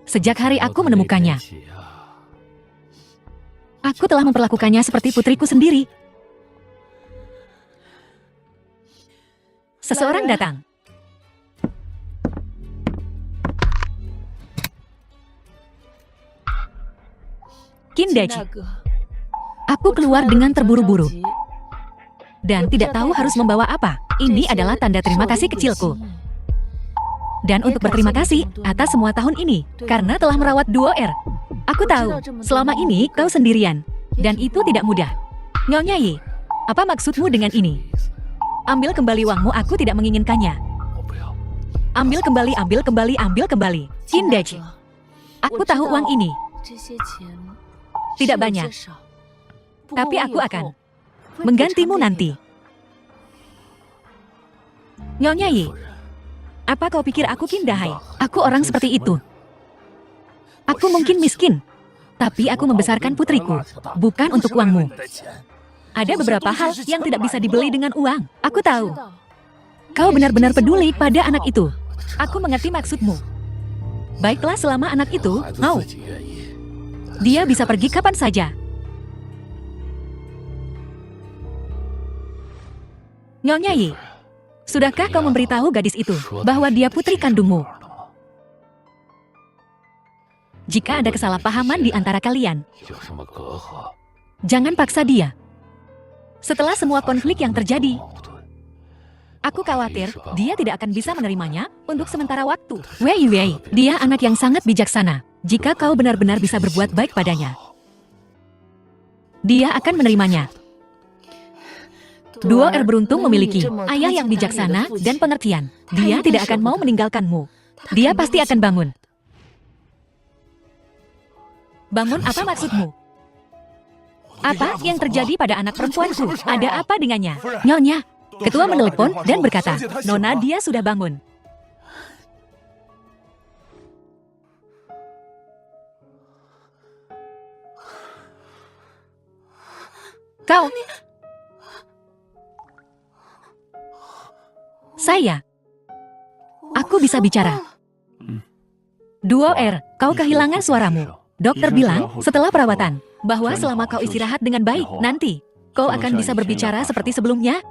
Sejak hari aku menemukannya, aku telah memperlakukannya seperti putriku sendiri. Seseorang datang. Qin Deji, aku keluar dengan terburu-buru dan tidak tahu harus membawa apa. Ini adalah tanda terima kasih kecilku. Dan untuk berterima kasih atas semua tahun ini, karena telah merawat Duo R. Aku tahu, selama ini kau sendirian, dan itu tidak mudah. Nyonya Yi, apa maksudmu dengan ini? Ambil kembali uangmu, aku tidak menginginkannya. Ambil kembali, ambil kembali, ambil kembali. Qin Deji, aku tahu uang ini tidak banyak, tapi aku akan menggantimu nanti. Nyonya Yi, apa kau pikir aku Kindahai? Aku orang seperti itu. Aku mungkin miskin, tapi aku membesarkan putriku, bukan untuk uangmu. Ada beberapa hal yang tidak bisa dibeli dengan uang. Aku tahu. Kau benar-benar peduli pada anak itu. Aku mengerti maksudmu. Baiklah, selama anak itu mau, dia bisa pergi kapan saja. Nyonya Yi, sudahkah kau memberitahu gadis itu bahwa dia putri kandungmu? Jika ada kesalahpahaman di antara kalian, jangan paksa dia. Setelah semua konflik yang terjadi, aku khawatir dia tidak akan bisa menerimanya untuk sementara waktu. Wei Wei, dia anak yang sangat bijaksana. Jika kau benar-benar bisa berbuat baik padanya, dia akan menerimanya. Duo R beruntung memiliki ayah yang bijaksana dan pengertian. Dia tidak akan mau meninggalkanmu. Dia pasti akan bangun. Bangun apa maksudmu? Apa yang terjadi pada anak perempuanku? Ada apa dengannya? Nyonya, ketua menelepon dan berkata, Nona, dia sudah bangun. Kau. Saya. Aku bisa bicara. Duo R, kau kehilangan suaramu. Dokter bilang, setelah perawatan, bahwa selama kau istirahat dengan baik, nanti kau akan bisa berbicara seperti sebelumnya.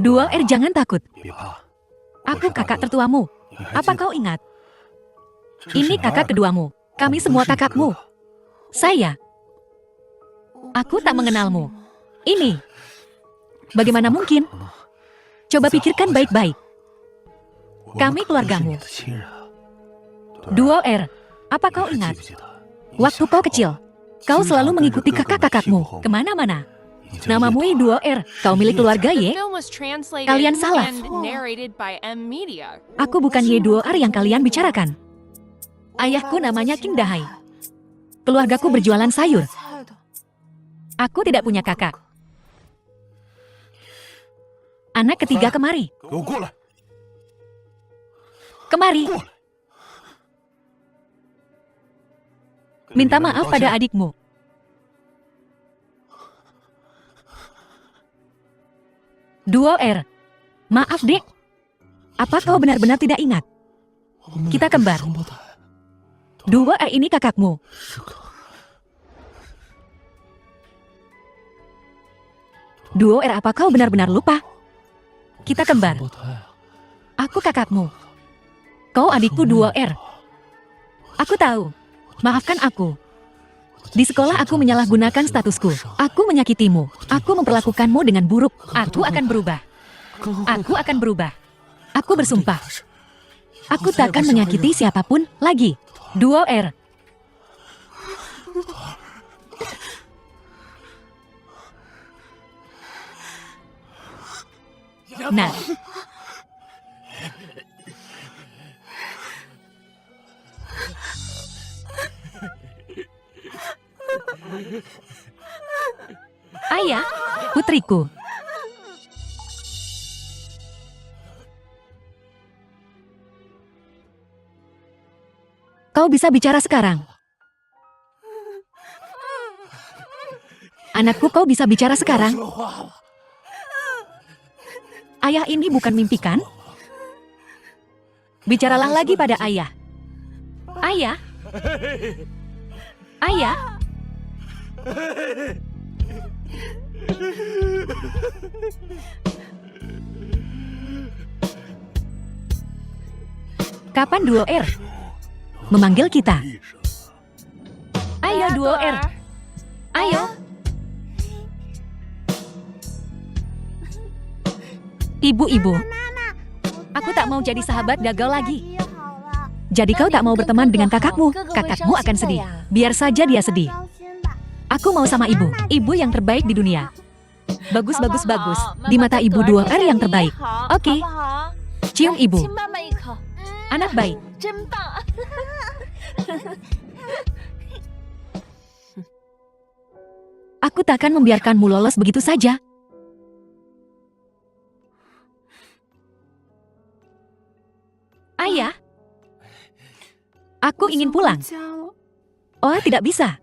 Duo R, jangan takut. Aku kakak tertuamu. Apa kau ingat? Ini kakak keduamu. Kami semua kakakmu. Saya. Aku tak mengenalmu. Ini. Bagaimana mungkin? Coba pikirkan baik-baik. Kami keluargamu. Duo R, apa kau ingat? Waktu kau kecil, kau selalu mengikuti kakak-kakakmu kemana-mana. Namamu Duo R, kau milik keluarga Ye? Kalian salah. Aku bukan Ye Duo R yang kalian bicarakan. Ayahku namanya King Dahai. Keluargaku berjualan sayur. Aku tidak punya kakak. Anak ketiga kemari. Kemari. Minta maaf pada adikmu. Duo R, maaf dek. Apa kau benar-benar tidak ingat? Kita kembar. Duo R ini kakakmu. Duo R, apa kau benar-benar lupa? Kita kembar. Aku kakakmu. Kau adikku Duo R. Aku tahu. Maafkan aku. Di sekolah aku menyalahgunakan statusku. Aku menyakitimu. Aku memperlakukanmu dengan buruk. Aku akan berubah. Aku akan berubah. Aku bersumpah. Aku tak akan menyakiti siapapun lagi. Duo R. Nah. Ayah, putriku. Kau bisa bicara sekarang. Anakku, kau bisa bicara sekarang. Ayah, ini bukan mimpi kan? Bicaralah lagi pada ayah. Ayah. Ayah. Kapan Duo R memanggil kita? Ayo Duo R. Ayo. Ibu-ibu, aku tak mau jadi sahabat gagal lagi. Jadi kau tak mau berteman dengan kakakmu. Kakakmu akan sedih. Biar saja dia sedih. Aku mau sama ibu. Ibu yang terbaik di dunia. Bagus, bagus, bagus. Di mata ibu Duo R yang terbaik. Oke. Cium ibu. Anak baik. Aku takkan membiarkanmu lolos begitu saja. Ayah. Aku ingin pulang. Oh, tidak bisa.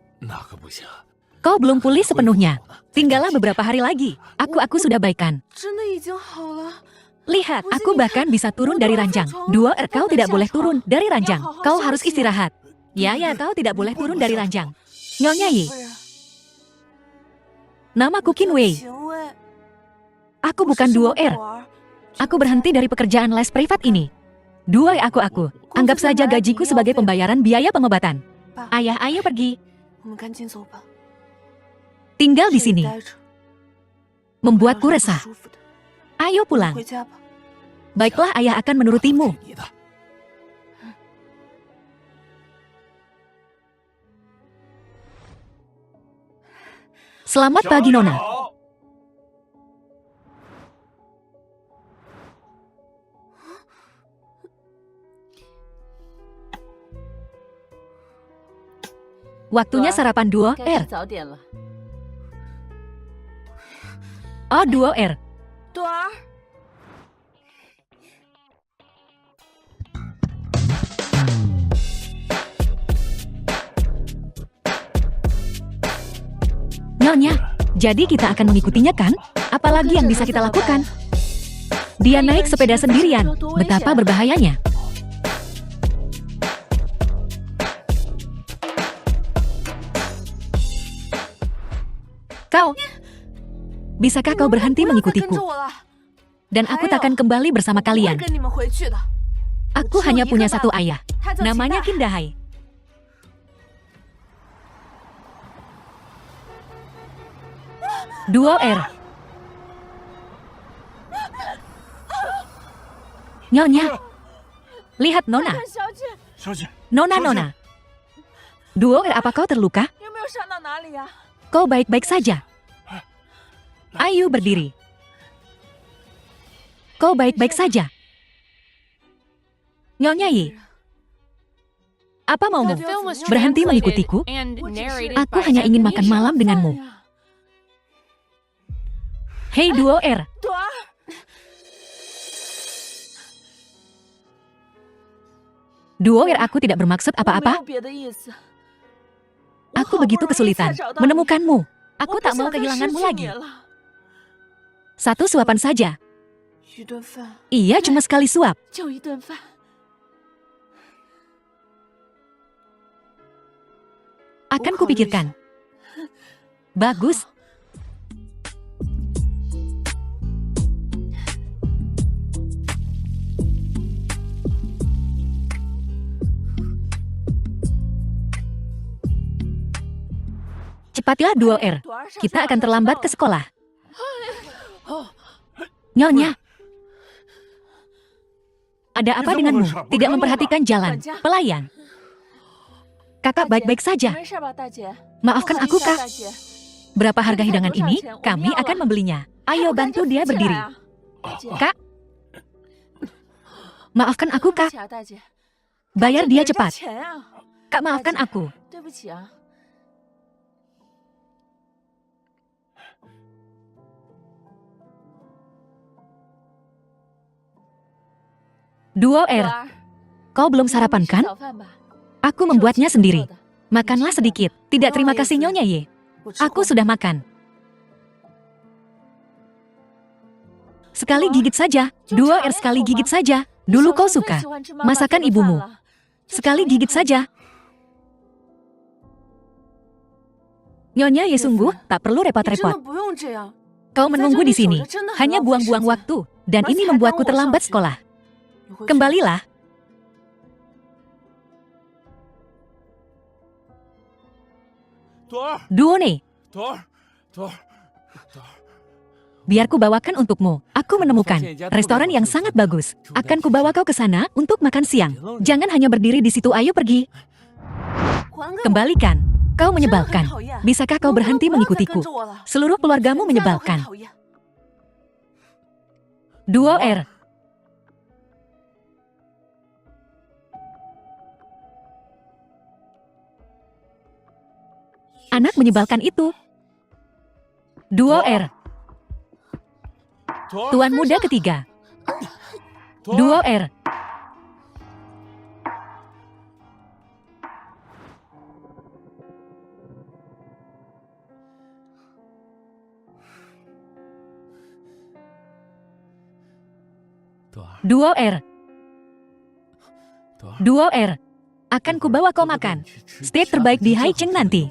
Kau belum pulih sepenuhnya. Tinggallah beberapa hari lagi. Aku sudah baikan. Lihat, aku bahkan bisa turun dari ranjang. 2R, kau tidak boleh turun dari ranjang. Kau harus istirahat. Ya, kau tidak boleh turun dari ranjang. Nyonya Yi. Namaku Qin Wei. Aku bukan 2R. Aku berhenti dari pekerjaan les privat ini. 2R aku. Anggap saja gajiku sebagai pembayaran biaya pengobatan. Ayah, ayo pergi. Tinggal di sini membuatku resah. Ayo pulang. Baiklah, ayah akan menurutimu. Selamat pagi, Nona. Waktunya sarapan 2R. Oh, 2R. Nyonya, jadi kita akan mengikutinya kan? Apalagi yang bisa kita lakukan? Dia naik sepeda sendirian. Betapa berbahayanya. Kau, bisakah kau berhenti mengikutiku? Dan aku takkan kembali bersama kalian. Aku hanya punya satu ayah. Namanya Qin Dahai. Duo R. Nyonya, lihat Nona. Nona. Duo R, apa kau terluka? Kau baik-baik saja. Ayo berdiri. Kau baik-baik saja. Nyonya Yi, apa maumu? Berhenti mengikutiku? Aku hanya ingin makan malam denganmu. Hei 2R. Duo R, aku tidak bermaksud apa-apa. Aku begitu kesulitan menemukanmu. Aku tak mau kehilanganmu lagi. Satu suapan saja. Iya, cuma sekali suap. Akan kupikirkan. Bagus. Cepatlah 2R. Kita akan terlambat ke sekolah. Nyonya. Ada apa denganmu? Tidak memperhatikan jalan. Pelayan. Kakak baik-baik saja. Maafkan aku, Kak. Berapa harga hidangan ini? Kami akan membelinya. Ayo bantu dia berdiri. Kak. Maafkan aku, Kak. Bayar dia cepat. Kak, maafkan aku. Duo R. Kau belum sarapan kan? Aku membuatnya sendiri. Makanlah sedikit. Tidak, terima kasih Nyonya Ye. Aku sudah makan. Sekali gigit saja. 2R, sekali gigit saja. Dulu kau suka masakan ibumu. Sekali gigit saja. Nyonya Ye, sungguh tak perlu repot-repot. Kau menunggu di sini hanya buang-buang waktu. Dan ini membuatku terlambat sekolah. Kembalilah. Duone. Biar ku bawakan untukmu. Aku menemukan restoran yang sangat bagus. Akan ku bawa kau ke sana untuk makan siang. Jangan hanya berdiri di situ, ayo pergi. Kembalikan. Kau menyebalkan. Bisakah kau berhenti mengikutiku? Seluruh keluargamu menyebalkan. Duo R. Anak menyebalkan itu. Duo R. Tuan muda ketiga. Duo R. Duo R. Duo R. Akan kubawa kau makan steak terbaik di Haicheng nanti.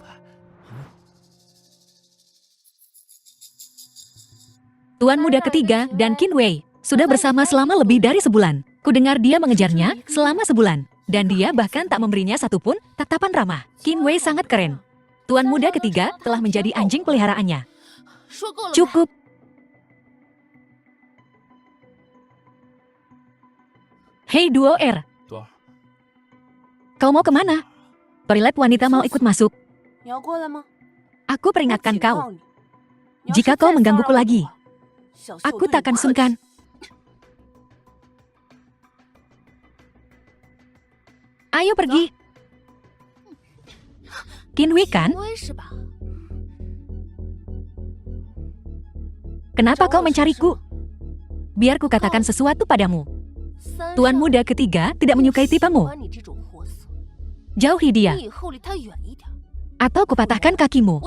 Tuan muda ketiga dan Qin Wei sudah bersama selama lebih dari sebulan. Kudengar dia mengejarnya selama sebulan. Dan dia bahkan tak memberinya satupun tatapan ramah. Qin Wei sangat keren. Tuan muda ketiga telah menjadi anjing peliharaannya. Cukup. Hei Duo R. Kau mau kemana? Toilet wanita mau ikut masuk. Aku peringatkan kau. Jika kau menggangguku lagi, aku takkan sungkan. Ayo pergi. Qin Wei kan? Kenapa kau mencariku? Biar ku katakan sesuatu padamu. Tuan muda ketiga tidak menyukai tipamu. Jauhi dia. Atau kupatahkan kakimu.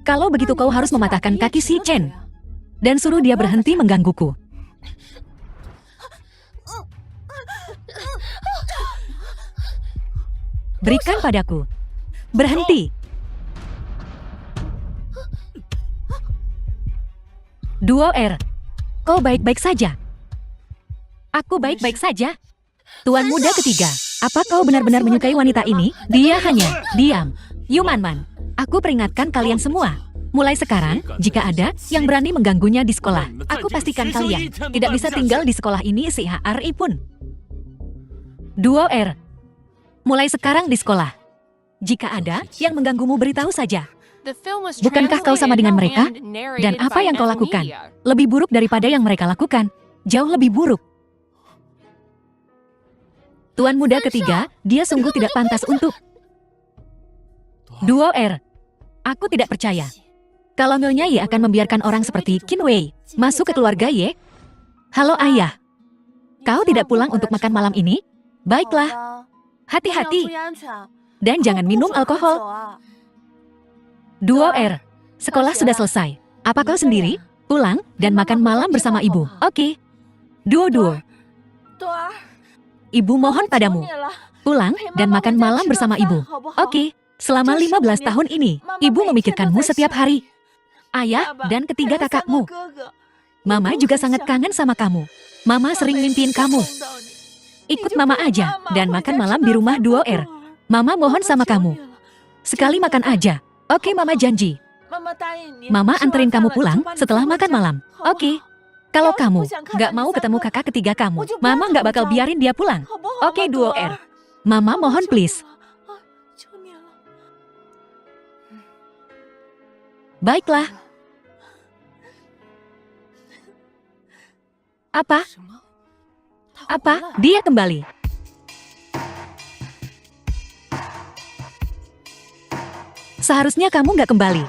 Kalau begitu kau harus mematahkan kaki si Chen. Dan suruh dia berhenti menggangguku. Berikan padaku. Berhenti. Duo R. Kau baik-baik saja. Aku baik-baik saja. Tuan muda ketiga, apa kau benar-benar menyukai wanita ini? Dia hanya diam. Yumanman, aku peringatkan kalian semua. Mulai sekarang, jika ada yang berani mengganggunya di sekolah, aku pastikan kalian tidak bisa tinggal di sekolah ini sehari pun. Duo R. Mulai sekarang di sekolah. Jika ada yang mengganggumu, beritahu saja. Bukankah kau sama dengan mereka? Dan apa yang kau lakukan? Lebih buruk daripada yang mereka lakukan. Jauh lebih buruk. Tuan muda ketiga, dia sungguh tidak pantas untuk. Duo R. Aku tidak percaya. Kalau Nyonya Ye akan membiarkan orang seperti Qin Wei masuk ke keluarga Ye. Halo ayah. Kau tidak pulang untuk makan malam ini? Baiklah. Hati-hati. Dan jangan minum alkohol. Duo R. Sekolah sudah selesai. Apa kau sendiri? Pulang dan makan malam bersama ibu. Oke. Duo. Ibu mohon padamu. Pulang dan makan malam bersama ibu. Oke. Selama 15 tahun ini, ibu memikirkanmu setiap hari. Ayah dan ketiga kakakmu. Mama juga sangat kangen sama kamu. Mama sering mimpiin kamu. Ikut mama aja dan makan malam di rumah Duo R. Mama mohon sama kamu. Sekali makan aja. Oke, mama janji. Mama anterin kamu pulang setelah makan malam. Oke. Kalau kamu gak mau ketemu kakak ketiga kamu, mama gak bakal biarin dia pulang. Oke, Duo R. Mama mohon please. Baiklah. Apa? Dia kembali. Seharusnya kamu gak kembali.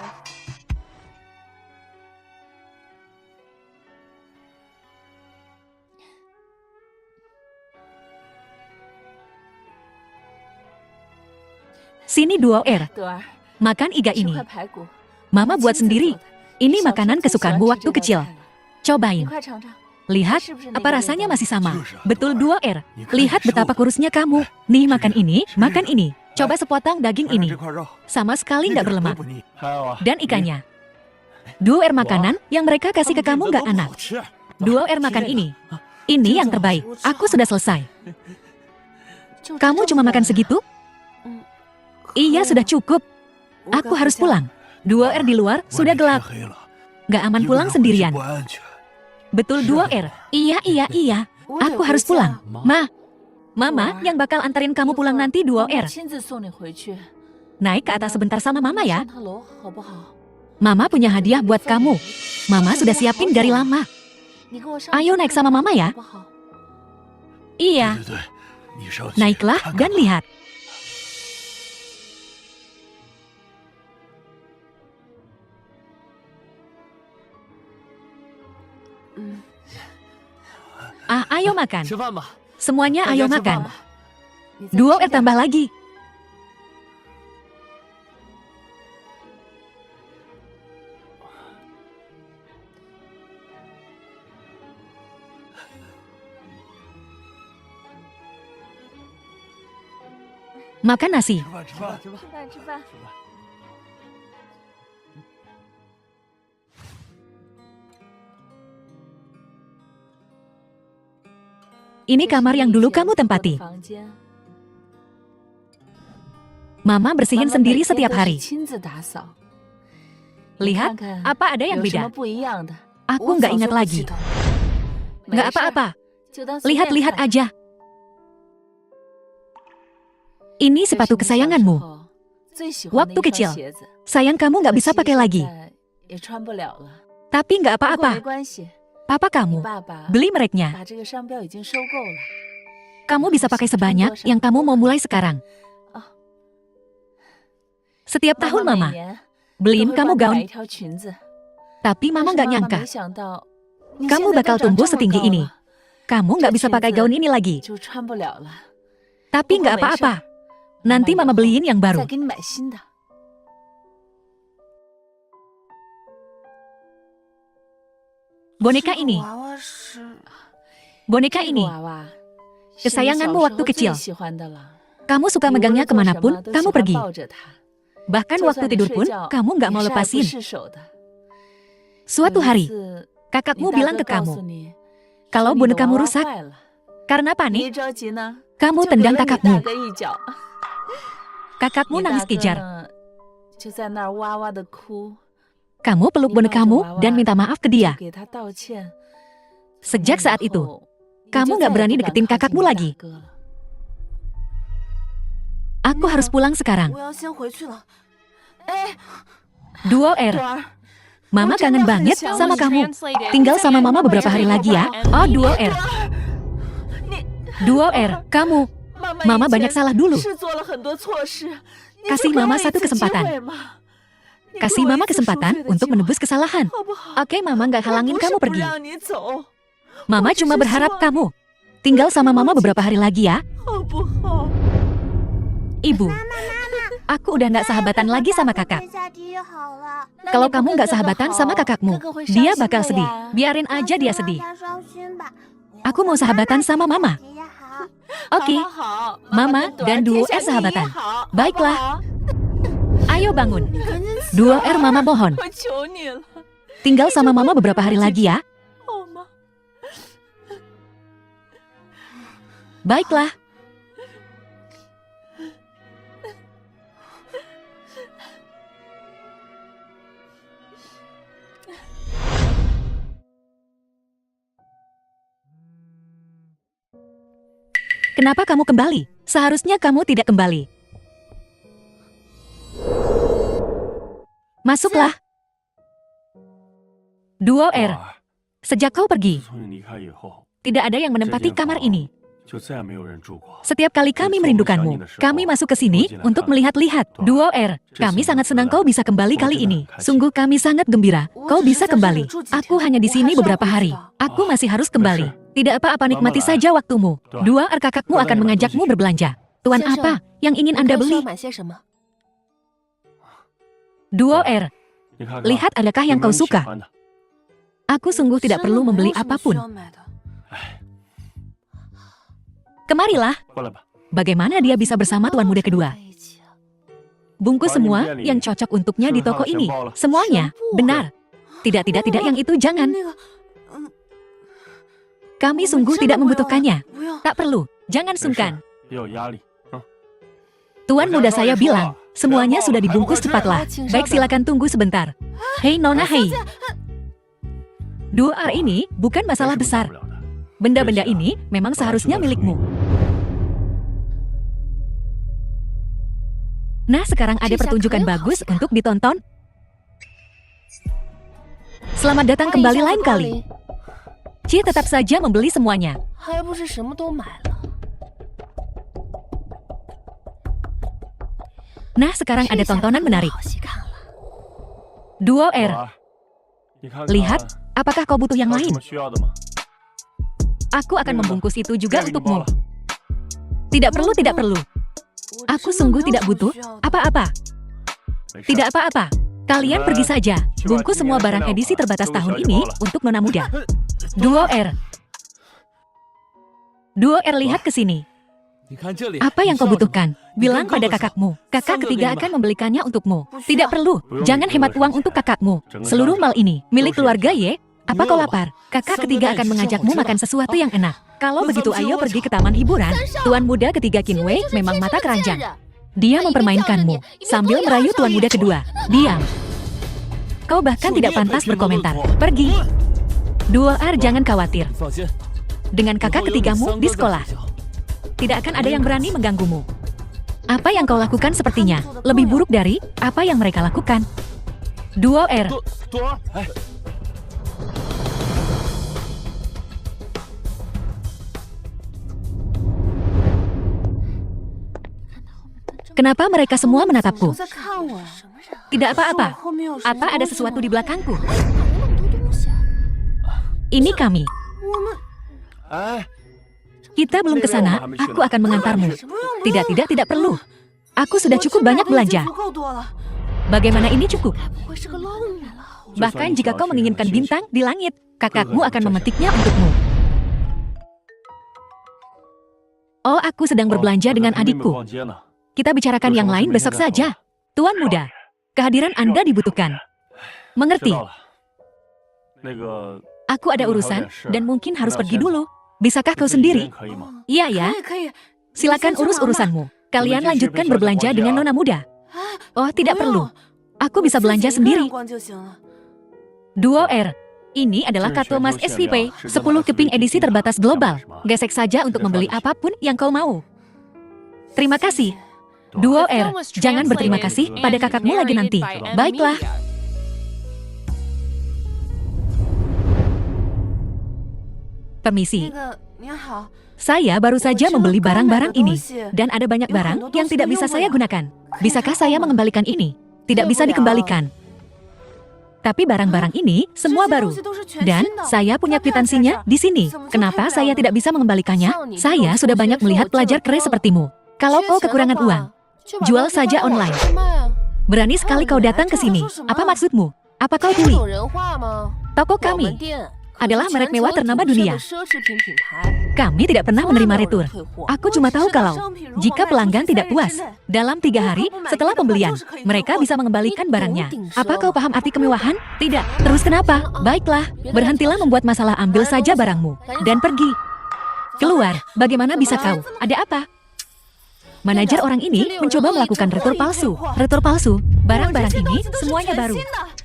Sini Duo R. Makan iga ini. Mama buat sendiri. Ini makanan kesukaanmu waktu kecil. Cobain. Lihat, apa rasanya masih sama. Betul Duo R. Lihat betapa kurusnya kamu. Nih makan ini, makan ini. Coba sepotong daging ini. Sama sekali nggak berlemak. Dan ikannya. Duo R makanan yang mereka kasih ke kamu nggak enak. Duo R makan ini. Ini yang terbaik. Aku sudah selesai. Kamu cuma makan segitu? Iya, sudah cukup. Aku harus pulang. Duo R di luar sudah gelap. Nggak aman pulang sendirian. Betul Duo R. Iya. Aku harus pulang. Mama yang bakal antarin kamu pulang nanti Duo R. Naik ke atas sebentar sama Mama ya. Mama punya hadiah buat kamu. Mama sudah siapin dari lama. Ayo naik sama Mama ya. Iya. Naiklah dan lihat. Ayo makan. Semuanya ayo makan. Duo R tambah lagi. Makan nasi. Ini kamar yang dulu kamu tempati. Mama bersihin sendiri setiap hari. Lihat, apa ada yang beda? Aku nggak ingat lagi. Nggak apa-apa. Lihat-lihat aja. Ini sepatu kesayanganmu. Waktu kecil, sayang kamu nggak bisa pakai lagi. Tapi nggak apa-apa. Papa kamu beli mereknya. Kamu bisa pakai sebanyak yang kamu mau mulai sekarang. Setiap tahun Mama beliin kamu gaun. Tapi Mama nggak nyangka kamu bakal tumbuh setinggi ini. Kamu nggak bisa pakai gaun ini lagi. Tapi nggak apa-apa. Nanti Mama beliin yang baru. Boneka ini. Boneka ini. Kesayanganmu waktu kecil. Kamu suka megangnya kemanapun kamu pergi. Bahkan waktu tidur pun, kamu nggak mau lepasin. Suatu hari, kakakmu bilang ke kamu, kalau bonekamu rusak, karena panik, kamu tendang kakakmu. Kakakmu nangis kejar. Kamu peluk bonekamu dan minta maaf ke dia. Sejak saat itu, kamu nggak berani deketin kakakmu lagi. Aku harus pulang sekarang. Duo R. Mama kangen banget sama kamu. Tinggal sama Mama beberapa hari lagi ya. Oh, Duo R. Duo R, kamu. Mama banyak salah dulu. Kasih Mama satu kesempatan. Kasih Mama kesempatan untuk menebus kesalahan. Oke, Mama nggak halangin kamu pergi. Mama cuma berharap kamu tinggal sama Mama beberapa hari lagi ya. Ibu, aku udah nggak sahabatan lagi sama kakak. Kalau kamu nggak sahabatan sama kakakmu, dia bakal sedih. Biarin aja dia sedih. Aku mau sahabatan sama Mama. Oke, Mama dan Duo R sahabatan. Baiklah. Ayo bangun. Duo R, Mama mohon. Tinggal sama Mama beberapa hari lagi ya. Baiklah. Kenapa kamu kembali? Seharusnya kamu tidak kembali. Masuklah. Duo R, sejak kau pergi, tidak ada yang menempati kamar ini. Setiap kali kami merindukanmu, kami masuk ke sini untuk melihat-lihat. Duo R, kami sangat senang kau bisa kembali kali ini. Sungguh kami sangat gembira, kau bisa kembali. Aku hanya di sini beberapa hari. Aku masih harus kembali. Tidak apa-apa, nikmati saja waktumu. Duo R, kakakmu akan mengajakmu berbelanja. Tuan, apa yang ingin Anda beli? Duo R, lihat adakah yang kau suka? Aku sungguh tidak perlu membeli apapun. Kemarilah. Bagaimana dia bisa bersama tuan muda kedua? Bungkus semua yang cocok untuknya di toko ini. Semuanya, benar. Tidak, yang itu jangan. Kami sungguh tidak membutuhkannya. Tak perlu, jangan sungkan. Tuan muda saya bilang, semuanya sudah dibungkus cepatlah. Baik, silakan tunggu sebentar. Hei Nona, hei. Duo R ini bukan masalah besar. Benda-benda ini memang seharusnya milikmu. Nah, sekarang ada pertunjukan bagus untuk ditonton. Selamat datang kembali lain kali. Ci tetap saja membeli semuanya. Nah, sekarang ada tontonan menarik. Duo R, lihat, apakah kau butuh yang lain? Aku akan membungkus itu juga untukmu. Tidak perlu. Aku sungguh tidak butuh apa-apa. Tidak apa-apa. Kalian pergi saja. Bungkus semua barang edisi terbatas tahun ini untuk nona muda. Duo R. Duo R, lihat ke sini. Apa yang kau butuhkan? Bilang pada kakakmu. Kakak ketiga akan membelikannya untukmu. Tidak perlu. Jangan hemat uang untuk kakakmu. Seluruh mal ini milik keluarga Ye. Apa kau lapar? Kakak ketiga akan mengajakmu makan sesuatu yang enak. Kalau begitu ayo pergi ke taman hiburan. Tuan muda ketiga Qin Wei memang mata keranjang. Dia mempermainkanmu sambil merayu tuan muda kedua. Diam. Kau bahkan tidak pantas berkomentar. Pergi. Duo R jangan khawatir. Dengan kakak ketigamu di sekolah, tidak akan ada yang berani mengganggumu. Apa yang kau lakukan sepertinya lebih buruk dari apa yang mereka lakukan. Duo R. Kenapa mereka semua menatapku? Tidak apa-apa. Apa ada sesuatu di belakangku? Ini kami. Kita belum ke sana, aku akan mengantarmu. Tidak perlu. Aku sudah cukup banyak belanja. Bagaimana ini cukup? Bahkan jika kau menginginkan bintang di langit, kakakmu akan memetiknya untukmu. Oh, aku sedang berbelanja dengan adikku. Kita bicarakan yang lain besok saja. Tuan muda, kehadiran Anda dibutuhkan. Mengerti? Aku ada urusan dan mungkin harus pergi dulu. Bisakah kau sendiri? Iya ya. Silakan urus urusanmu. Kalian lanjutkan berbelanja dengan nona muda. Oh, tidak perlu. Aku bisa belanja sendiri. Duo R. Ini adalah kartu emas SVP, 10 keping edisi terbatas global. Gesek saja untuk membeli apapun yang kau mau. Terima kasih. Duo R, jangan berterima kasih pada kakakmu lagi nanti. Baiklah. Permisi. Saya baru saja membeli barang-barang ini. Dan ada banyak barang yang tidak bisa saya gunakan. Bisakah saya mengembalikan ini? Tidak bisa dikembalikan. Tapi barang-barang ini semua baru. Dan saya punya kwitansinya di sini. Kenapa saya tidak bisa mengembalikannya? Saya sudah banyak melihat pelajar kere sepertimu. Kalau kau kekurangan uang, jual saja online. Berani sekali kau datang ke sini. Apa maksudmu? Apa kau tuli? Toko kami adalah merek mewah ternama dunia. Kami tidak pernah menerima retur. Aku cuma tahu kalau jika pelanggan tidak puas, dalam 3 hari setelah pembelian, mereka bisa mengembalikan barangnya. Apa kau paham arti kemewahan? Tidak. Terus kenapa? Baiklah, berhentilah membuat masalah, ambil saja barangmu dan pergi. Keluar. Bagaimana bisa kau? Ada apa? Manajer orang ini mencoba melakukan retur palsu. Retur palsu? Barang-barang ini semuanya baru.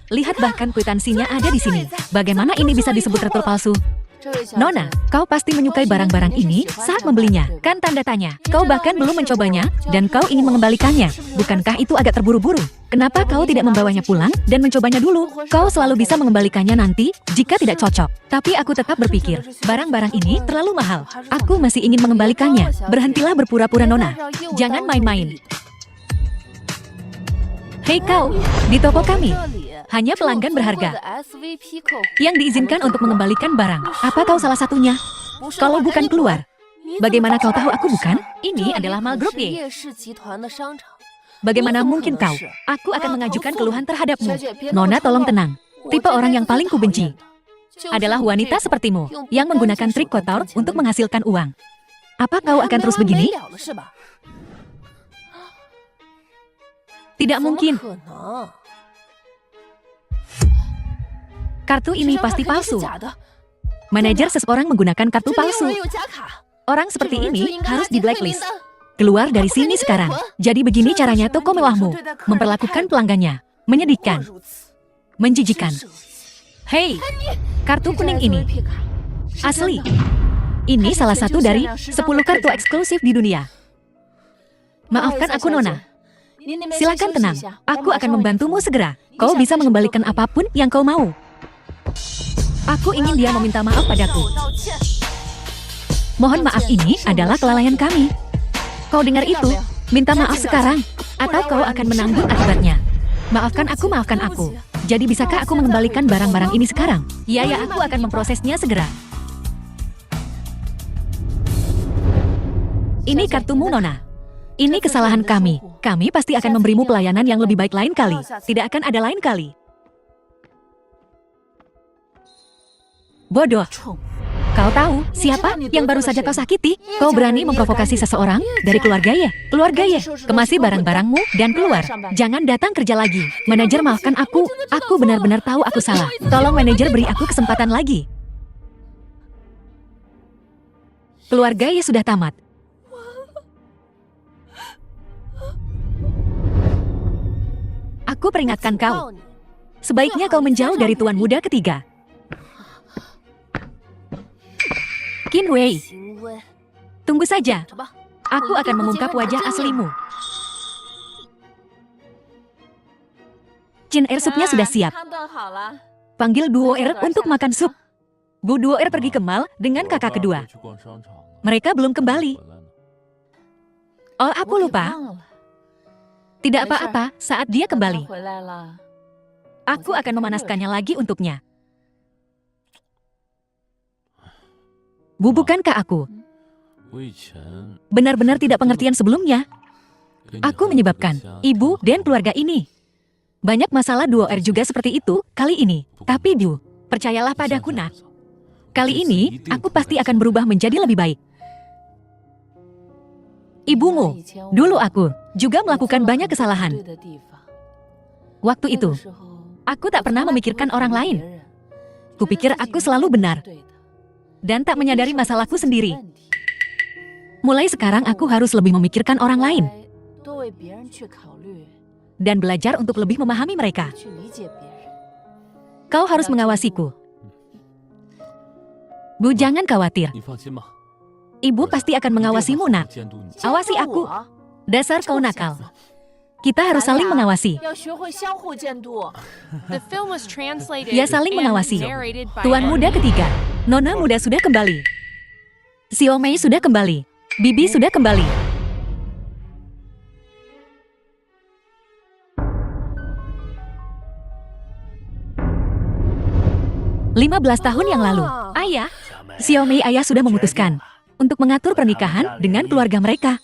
Lihat, bahkan kwitansinya ada di sini. Bagaimana ini bisa disebut retur palsu? Nona, kau pasti menyukai barang-barang ini saat membelinya. Kan tanda tanya. Kau bahkan belum mencobanya dan kau ingin mengembalikannya. Bukankah itu agak terburu-buru? Kenapa kau tidak membawanya pulang dan mencobanya dulu? Kau selalu bisa mengembalikannya nanti jika tidak cocok. Tapi aku tetap berpikir, barang-barang ini terlalu mahal. Aku masih ingin mengembalikannya. Berhentilah berpura-pura, Nona. Jangan main-main. Hei kau, di toko kami hanya pelanggan berharga yang diizinkan untuk mengembalikan barang. Apa kau salah satunya? Kalau bukan, keluar. Bagaimana kau tahu aku bukan? Ini adalah mal grup Y. Bagaimana mungkin kau? Aku akan mengajukan keluhan terhadapmu. Nona, tolong tenang. Tipe orang yang paling kubenci adalah wanita sepertimu yang menggunakan trik kotor untuk menghasilkan uang. Apa kau akan terus begini? Tidak mungkin. Kartu ini pasti palsu. Manajer seseorang menggunakan kartu palsu. Orang seperti ini harus di blacklist. Keluar dari sini sekarang. Jadi begini caranya toko mewahmu memperlakukan pelanggannya. Menyedihkan. Menjijikan. Hei, kartu kuning ini asli. Ini salah satu dari 10 kartu eksklusif di dunia. Maafkan aku, Nona. Silakan tenang. Aku akan membantumu segera. Kau bisa mengembalikan apapun yang kau mau. Aku ingin dia meminta maaf padaku. Mohon maaf, ini adalah kelalaian kami. Kau dengar itu? Minta maaf sekarang, atau kau akan menanggung akibatnya. Maafkan aku. Jadi bisakah aku mengembalikan barang-barang ini sekarang? Ya, aku akan memprosesnya segera. Ini kartumu, Nona. Ini kesalahan kami. Kami pasti akan memberimu pelayanan yang lebih baik lain kali. Tidak akan ada lain kali. Bodoh. Kau Kau tahu siapa yang baru saja kau sakiti? Kau berani memprovokasi seseorang dari keluarga Ye. Keluarga Ye, kemasi barang-barangmu dan keluar. Jangan datang kerja lagi. Manajer, maafkan aku. Aku benar-benar tahu aku salah. Tolong manajer beri aku kesempatan lagi. Keluarga Ye sudah tamat. Aku peringatkan kau. Sebaiknya kau menjauh dari tuan muda ketiga. Qin Wei, tunggu saja. Aku akan mengungkap wajah aslimu. Qin Er, supnya sudah siap. Panggil Duo Er untuk makan sup. Bu Duo Er pergi ke mall dengan kakak kedua. Mereka belum kembali. Oh, aku lupa. Tidak apa-apa, saat dia kembali, aku akan memanaskannya lagi untuknya. Bu, bukankah aku benar-benar tidak pengertian sebelumnya? Aku menyebabkan ibu dan keluarga ini banyak masalah. Duo Er juga seperti itu kali ini. Tapi Bu, percayalah padaku nak. Kali ini, aku pasti akan berubah menjadi lebih baik. Ibumu, dulu aku juga melakukan banyak kesalahan. Waktu itu, aku tak pernah memikirkan orang lain. Kupikir aku selalu benar dan tak menyadari masalahku sendiri. Mulai sekarang aku harus lebih memikirkan orang lain dan belajar untuk lebih memahami mereka. Kau harus mengawasiku. Bu, jangan khawatir. Ibu pasti akan mengawasimu, nak. Awasi aku. Dasar kau nakal. Kita harus saling mengawasi. Ya, saling mengawasi. Tuan muda ketiga. Nona muda sudah kembali. Xiaomei sudah kembali. Bibi sudah kembali. 15 tahun yang lalu, ayah, Xiaomei ayah sudah memutuskan untuk mengatur pernikahan dengan keluarga mereka.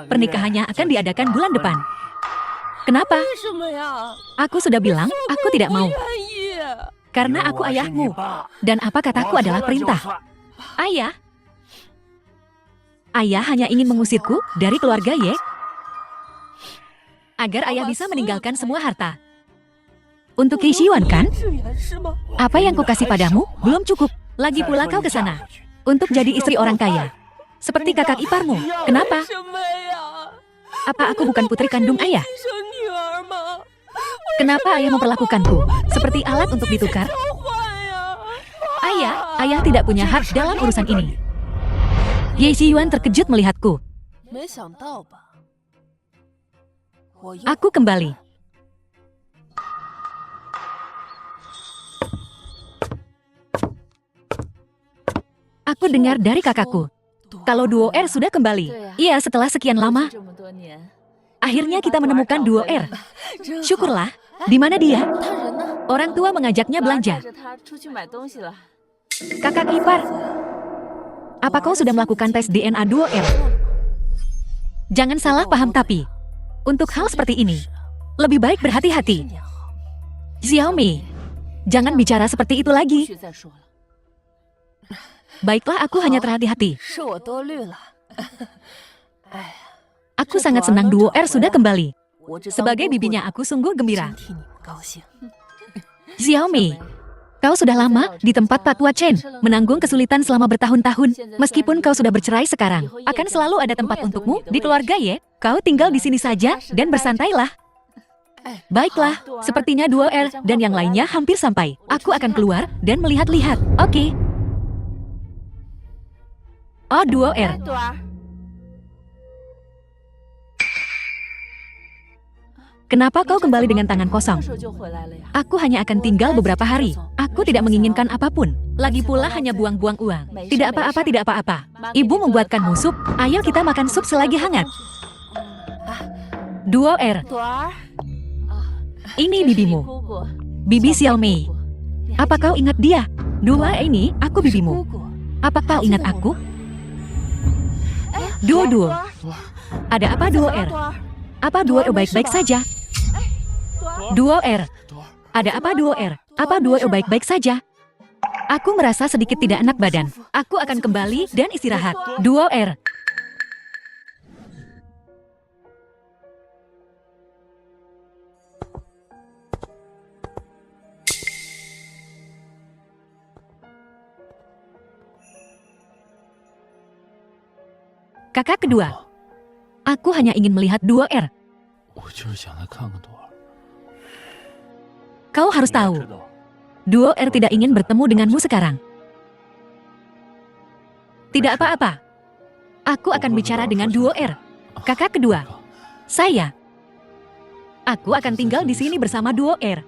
Pernikahannya akan diadakan bulan depan. Kenapa? Aku sudah bilang, aku tidak mau. Karena aku ayahmu. Dan apa kataku adalah perintah. Ayah. Ayah hanya ingin mengusirku dari keluarga Ye. Agar ayah bisa meninggalkan semua harta. Untuk Qi Shiwan kan? Apa yang kukasih padamu belum cukup. Lagi pula kau ke sana untuk jadi istri orang kaya. Seperti kakak iparmu. Kenapa? Apa aku bukan putri kandung ayah? Kenapa ayah memperlakukanku seperti alat untuk ditukar? Ayah tidak punya hak dalam urusan ini. Ye Xiyuan terkejut melihatku. Aku kembali. Aku dengar dari kakakku, kalau Duo Er sudah kembali. Iya, setelah sekian lama. Akhirnya kita menemukan Duo Er. Syukurlah. Di mana dia? Orang tua mengajaknya belanja. Kakak ipar, apa kau sudah melakukan tes DNA Duo Er? Jangan salah paham tapi, untuk hal seperti ini, lebih baik berhati-hati. Xiaomei, jangan bicara seperti itu lagi. Baiklah, aku hanya terhati-hati. Aku sangat senang Duo Er sudah kembali. Sebagai bibinya aku sungguh gembira. Xiaomei, kau sudah lama di tempat Pak Tua Chen, menanggung kesulitan selama bertahun-tahun. Meskipun kau sudah bercerai sekarang, akan selalu ada tempat untukmu di keluarga Ye. Kau tinggal di sini saja dan bersantailah. Baiklah, sepertinya Duo Er dan yang lainnya hampir sampai. Aku akan keluar dan melihat-lihat. Oke. Oh, Duo Er. Kenapa kau kembali dengan tangan kosong? Aku hanya akan tinggal beberapa hari. Aku tidak menginginkan apapun. Lagi pula hanya buang-buang uang. Tidak apa-apa, tidak apa-apa. Ibu membuatkanmu sup. Ayo kita makan sup selagi hangat. Duo Er. Ini bibimu. Bibi Xiaomei. Apa kau ingat dia? Duo ini, aku bibimu. Apa kau ingat aku? Duo. Ada apa Duo Er? Apa Duo Er baik-baik saja? Duo Er. Ada apa Duo Er? Apa Duo Er baik-baik saja? Aku merasa sedikit tidak enak badan. Aku akan kembali dan istirahat. Duo R. Kakak kedua. Aku hanya ingin melihat Duo R. Kau harus tahu, Duo R tidak ingin bertemu denganmu sekarang. Tidak apa-apa. Aku akan bicara dengan Duo R. Kakak kedua. Saya. Aku akan tinggal di sini bersama Duo R.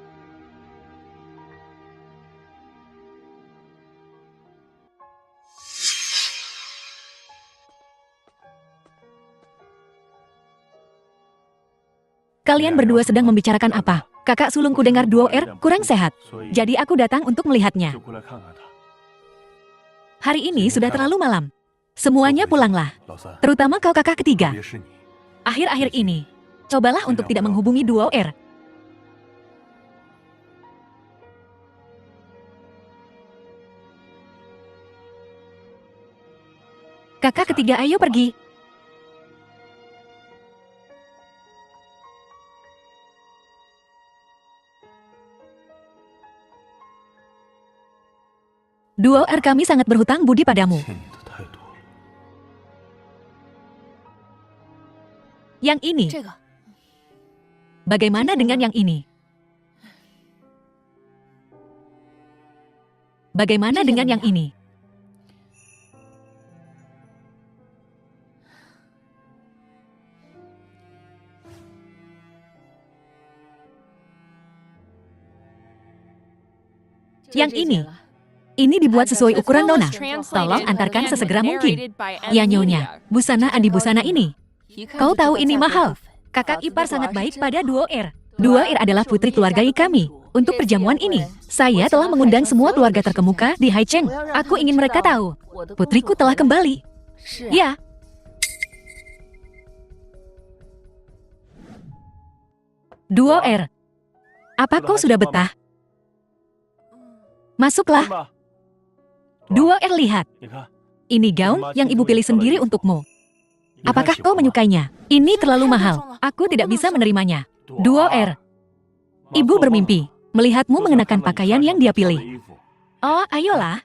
Kalian berdua sedang membicarakan apa? Kakak sulungku dengar Duo R kurang sehat. Jadi aku datang untuk melihatnya. Hari ini sudah terlalu malam. Semuanya pulanglah. Terutama kau kakak ketiga. Akhir-akhir ini, cobalah untuk tidak menghubungi Duo R. Kakak ketiga, ayo pergi. Duo R, kami sangat berhutang budi padamu. Yang ini. Bagaimana dengan yang ini? Bagaimana dengan yang ini? Yang ini. Ini dibuat sesuai ukuran Nona. Tolong antarkan sesegera mungkin. Ya Nyonya, busana Adi busana ini. Kau tahu ini mahal. Kakak ipar sangat baik pada Duo R. Duo R adalah putri keluarga kami. Untuk perjamuan ini, saya telah mengundang semua keluarga terkemuka di Haicheng. Aku ingin mereka tahu, putriku telah kembali. Ya. Duo R, apa kau sudah betah? Masuklah. Duo R, lihat. Ini gaun yang ibu pilih sendiri untukmu. Apakah kau menyukainya? Ini terlalu mahal. Aku tidak bisa menerimanya. Duo R, ibu bermimpi melihatmu mengenakan pakaian yang dia pilih. Oh, ayolah.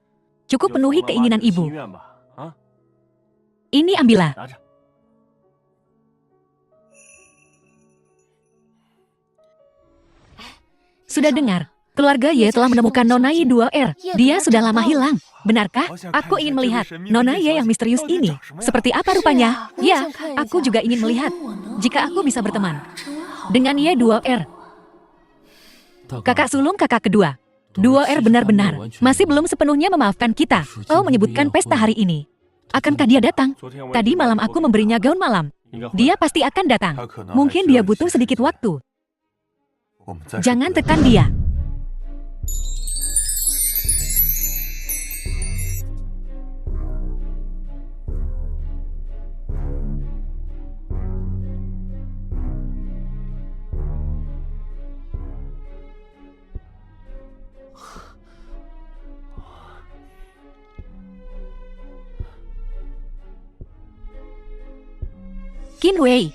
Cukup penuhi keinginan ibu. Ini ambillah. Sudah dengar? Keluarga Ye telah menemukan Nona Ye Duo R. Dia sudah lama hilang. Benarkah? Aku ingin melihat Nona Ye yang misterius ini. Seperti apa rupanya? Ya, aku juga ingin melihat. Jika aku bisa berteman dengan Ye Duo R. Kakak sulung kakak kedua. Duo R benar-benar masih belum sepenuhnya memaafkan kita. Kau menyebutkan pesta hari ini. Akankah dia datang? Tadi malam aku memberinya gaun malam. Dia pasti akan datang. Mungkin dia butuh sedikit waktu. Jangan tekan dia. Qin Wei.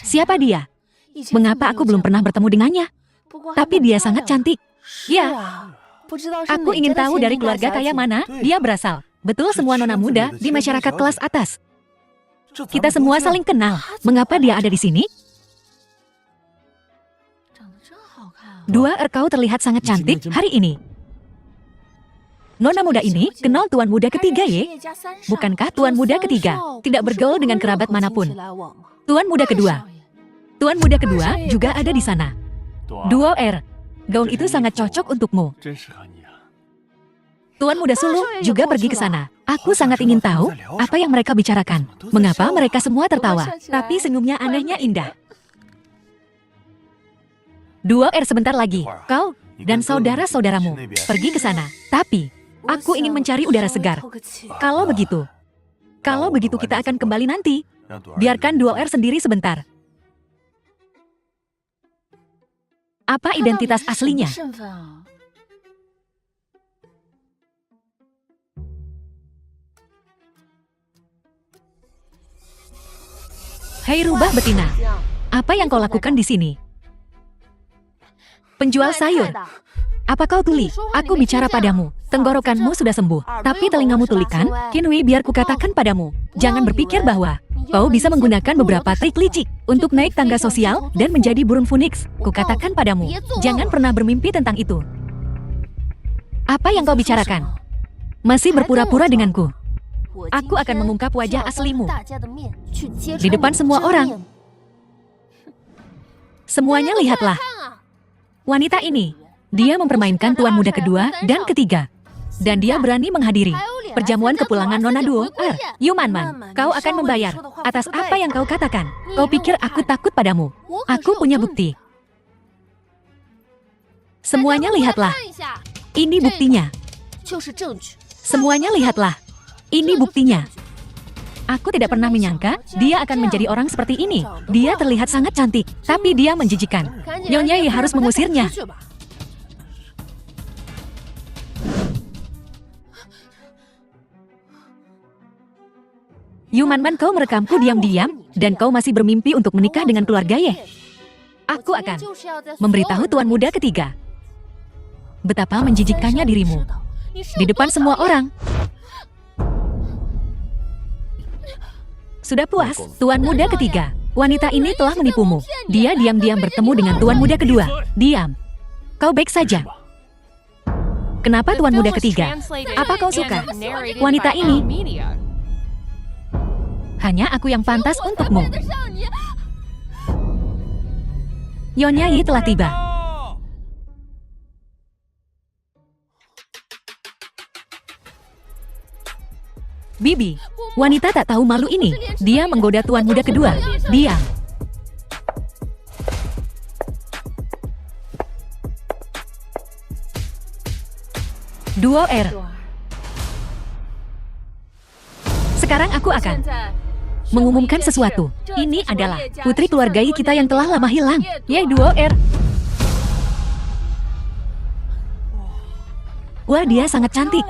Siapa dia? Mengapa aku belum pernah bertemu dengannya? Tapi dia sangat cantik. Ya, aku ingin tahu dari keluarga kaya mana dia berasal. Betul, semua nona muda di masyarakat kelas atas. Kita semua saling kenal. Mengapa dia ada di sini? Duo R, kau terlihat sangat cantik hari ini. Nona muda ini kenal tuan muda ketiga Ye. Bukankah tuan muda ketiga tidak bergaul dengan kerabat manapun? Tuan muda kedua. Tuan muda kedua juga ada di sana. Duo R, gaun itu sangat cocok untukmu. Tuan muda sulung juga pergi ke sana. Aku sangat ingin tahu apa yang mereka bicarakan. Mengapa mereka semua tertawa, tapi senyumnya anehnya indah. Duo R, sebentar lagi, kau dan saudara-saudaramu pergi ke sana. Tapi, aku ingin mencari udara segar. Kalau begitu kita akan kembali nanti. Biarkan Duoer sendiri sebentar. Apa identitas aslinya? Hei rubah betina, apa yang kau lakukan di sini? Penjual sayur. Apa kau tuli? Aku bicara padamu. Tenggorokanmu sudah sembuh, tapi telingamu tuli kan? Kinui, biar kukatakan padamu. Jangan berpikir bahwa kau bisa menggunakan beberapa trik licik untuk naik tangga sosial dan menjadi burung phoenix. Kukatakan padamu, jangan pernah bermimpi tentang itu. Apa yang kau bicarakan? Masih berpura-pura denganku. Aku akan mengungkap wajah aslimu di depan semua orang. Semuanya lihatlah. Wanita ini, dia mempermainkan tuan muda kedua dan ketiga. Dan dia berani menghadiri perjamuan kepulangan Nona Duoer. Yumanman, kau akan membayar atas apa yang kau katakan. Kau pikir aku takut padamu? Aku punya bukti. Semuanya lihatlah. Ini buktinya. Semuanya lihatlah. Ini buktinya. Aku tidak pernah menyangka dia akan menjadi orang seperti ini. Dia terlihat sangat cantik, tapi dia menjijikan. Nyonya Yi harus mengusirnya. Yumanman, kau merekamku diam-diam, dan kau masih bermimpi untuk menikah dengan keluarga Ye. Aku akan memberitahu tuan muda ketiga betapa menjijikkannya dirimu di depan semua orang. Sudah puas, tuan muda ketiga? Wanita ini telah menipumu. Dia diam-diam bertemu dengan tuan muda kedua. Diam. Kau baik saja. Kenapa tuan muda ketiga? Apa kau suka wanita ini? Hanya aku yang pantas untukmu. Nyonya Yi telah tiba. Bibi, wanita tak tahu malu ini. Dia menggoda tuan muda kedua. Diam. Duoer. Sekarang aku akan mengumumkan sesuatu. Ini adalah putri keluarga Yi kita yang telah lama hilang. Ye Duoer. Wah, dia sangat cantik.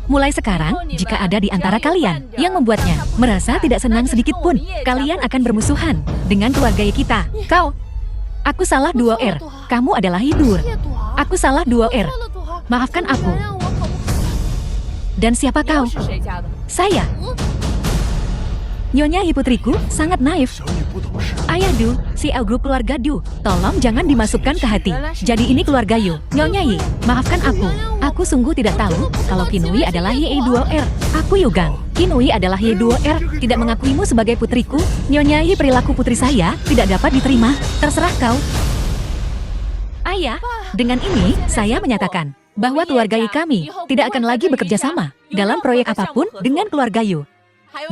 Mulai sekarang, jika ada di antara kalian yang membuatnya merasa tidak senang sedikit pun, kalian akan bermusuhan dengan keluarga kita. Kau, aku salah Duoer. Kamu adalah Hidur. Aku salah Duoer. Maafkan aku. Dan siapa kau? Saya. Nyonya Yi putriku sangat naif. Ayah Du, si grup keluarga Du, tolong jangan dimasukkan ke hati. Jadi ini keluarga Yu. Nyonya Yi, maafkan aku. Aku sungguh tidak tahu kalau Kinui adalah Ye Duoer. Aku Yugang. Kinui adalah Ye Duoer. Tidak mengakuimu sebagai putriku. Nyonya Yi, perilaku putri saya tidak dapat diterima. Terserah kau. Ayah, dengan ini saya menyatakan bahwa keluarga Yi kami tidak akan lagi bekerja sama dalam proyek apapun dengan keluarga Yu.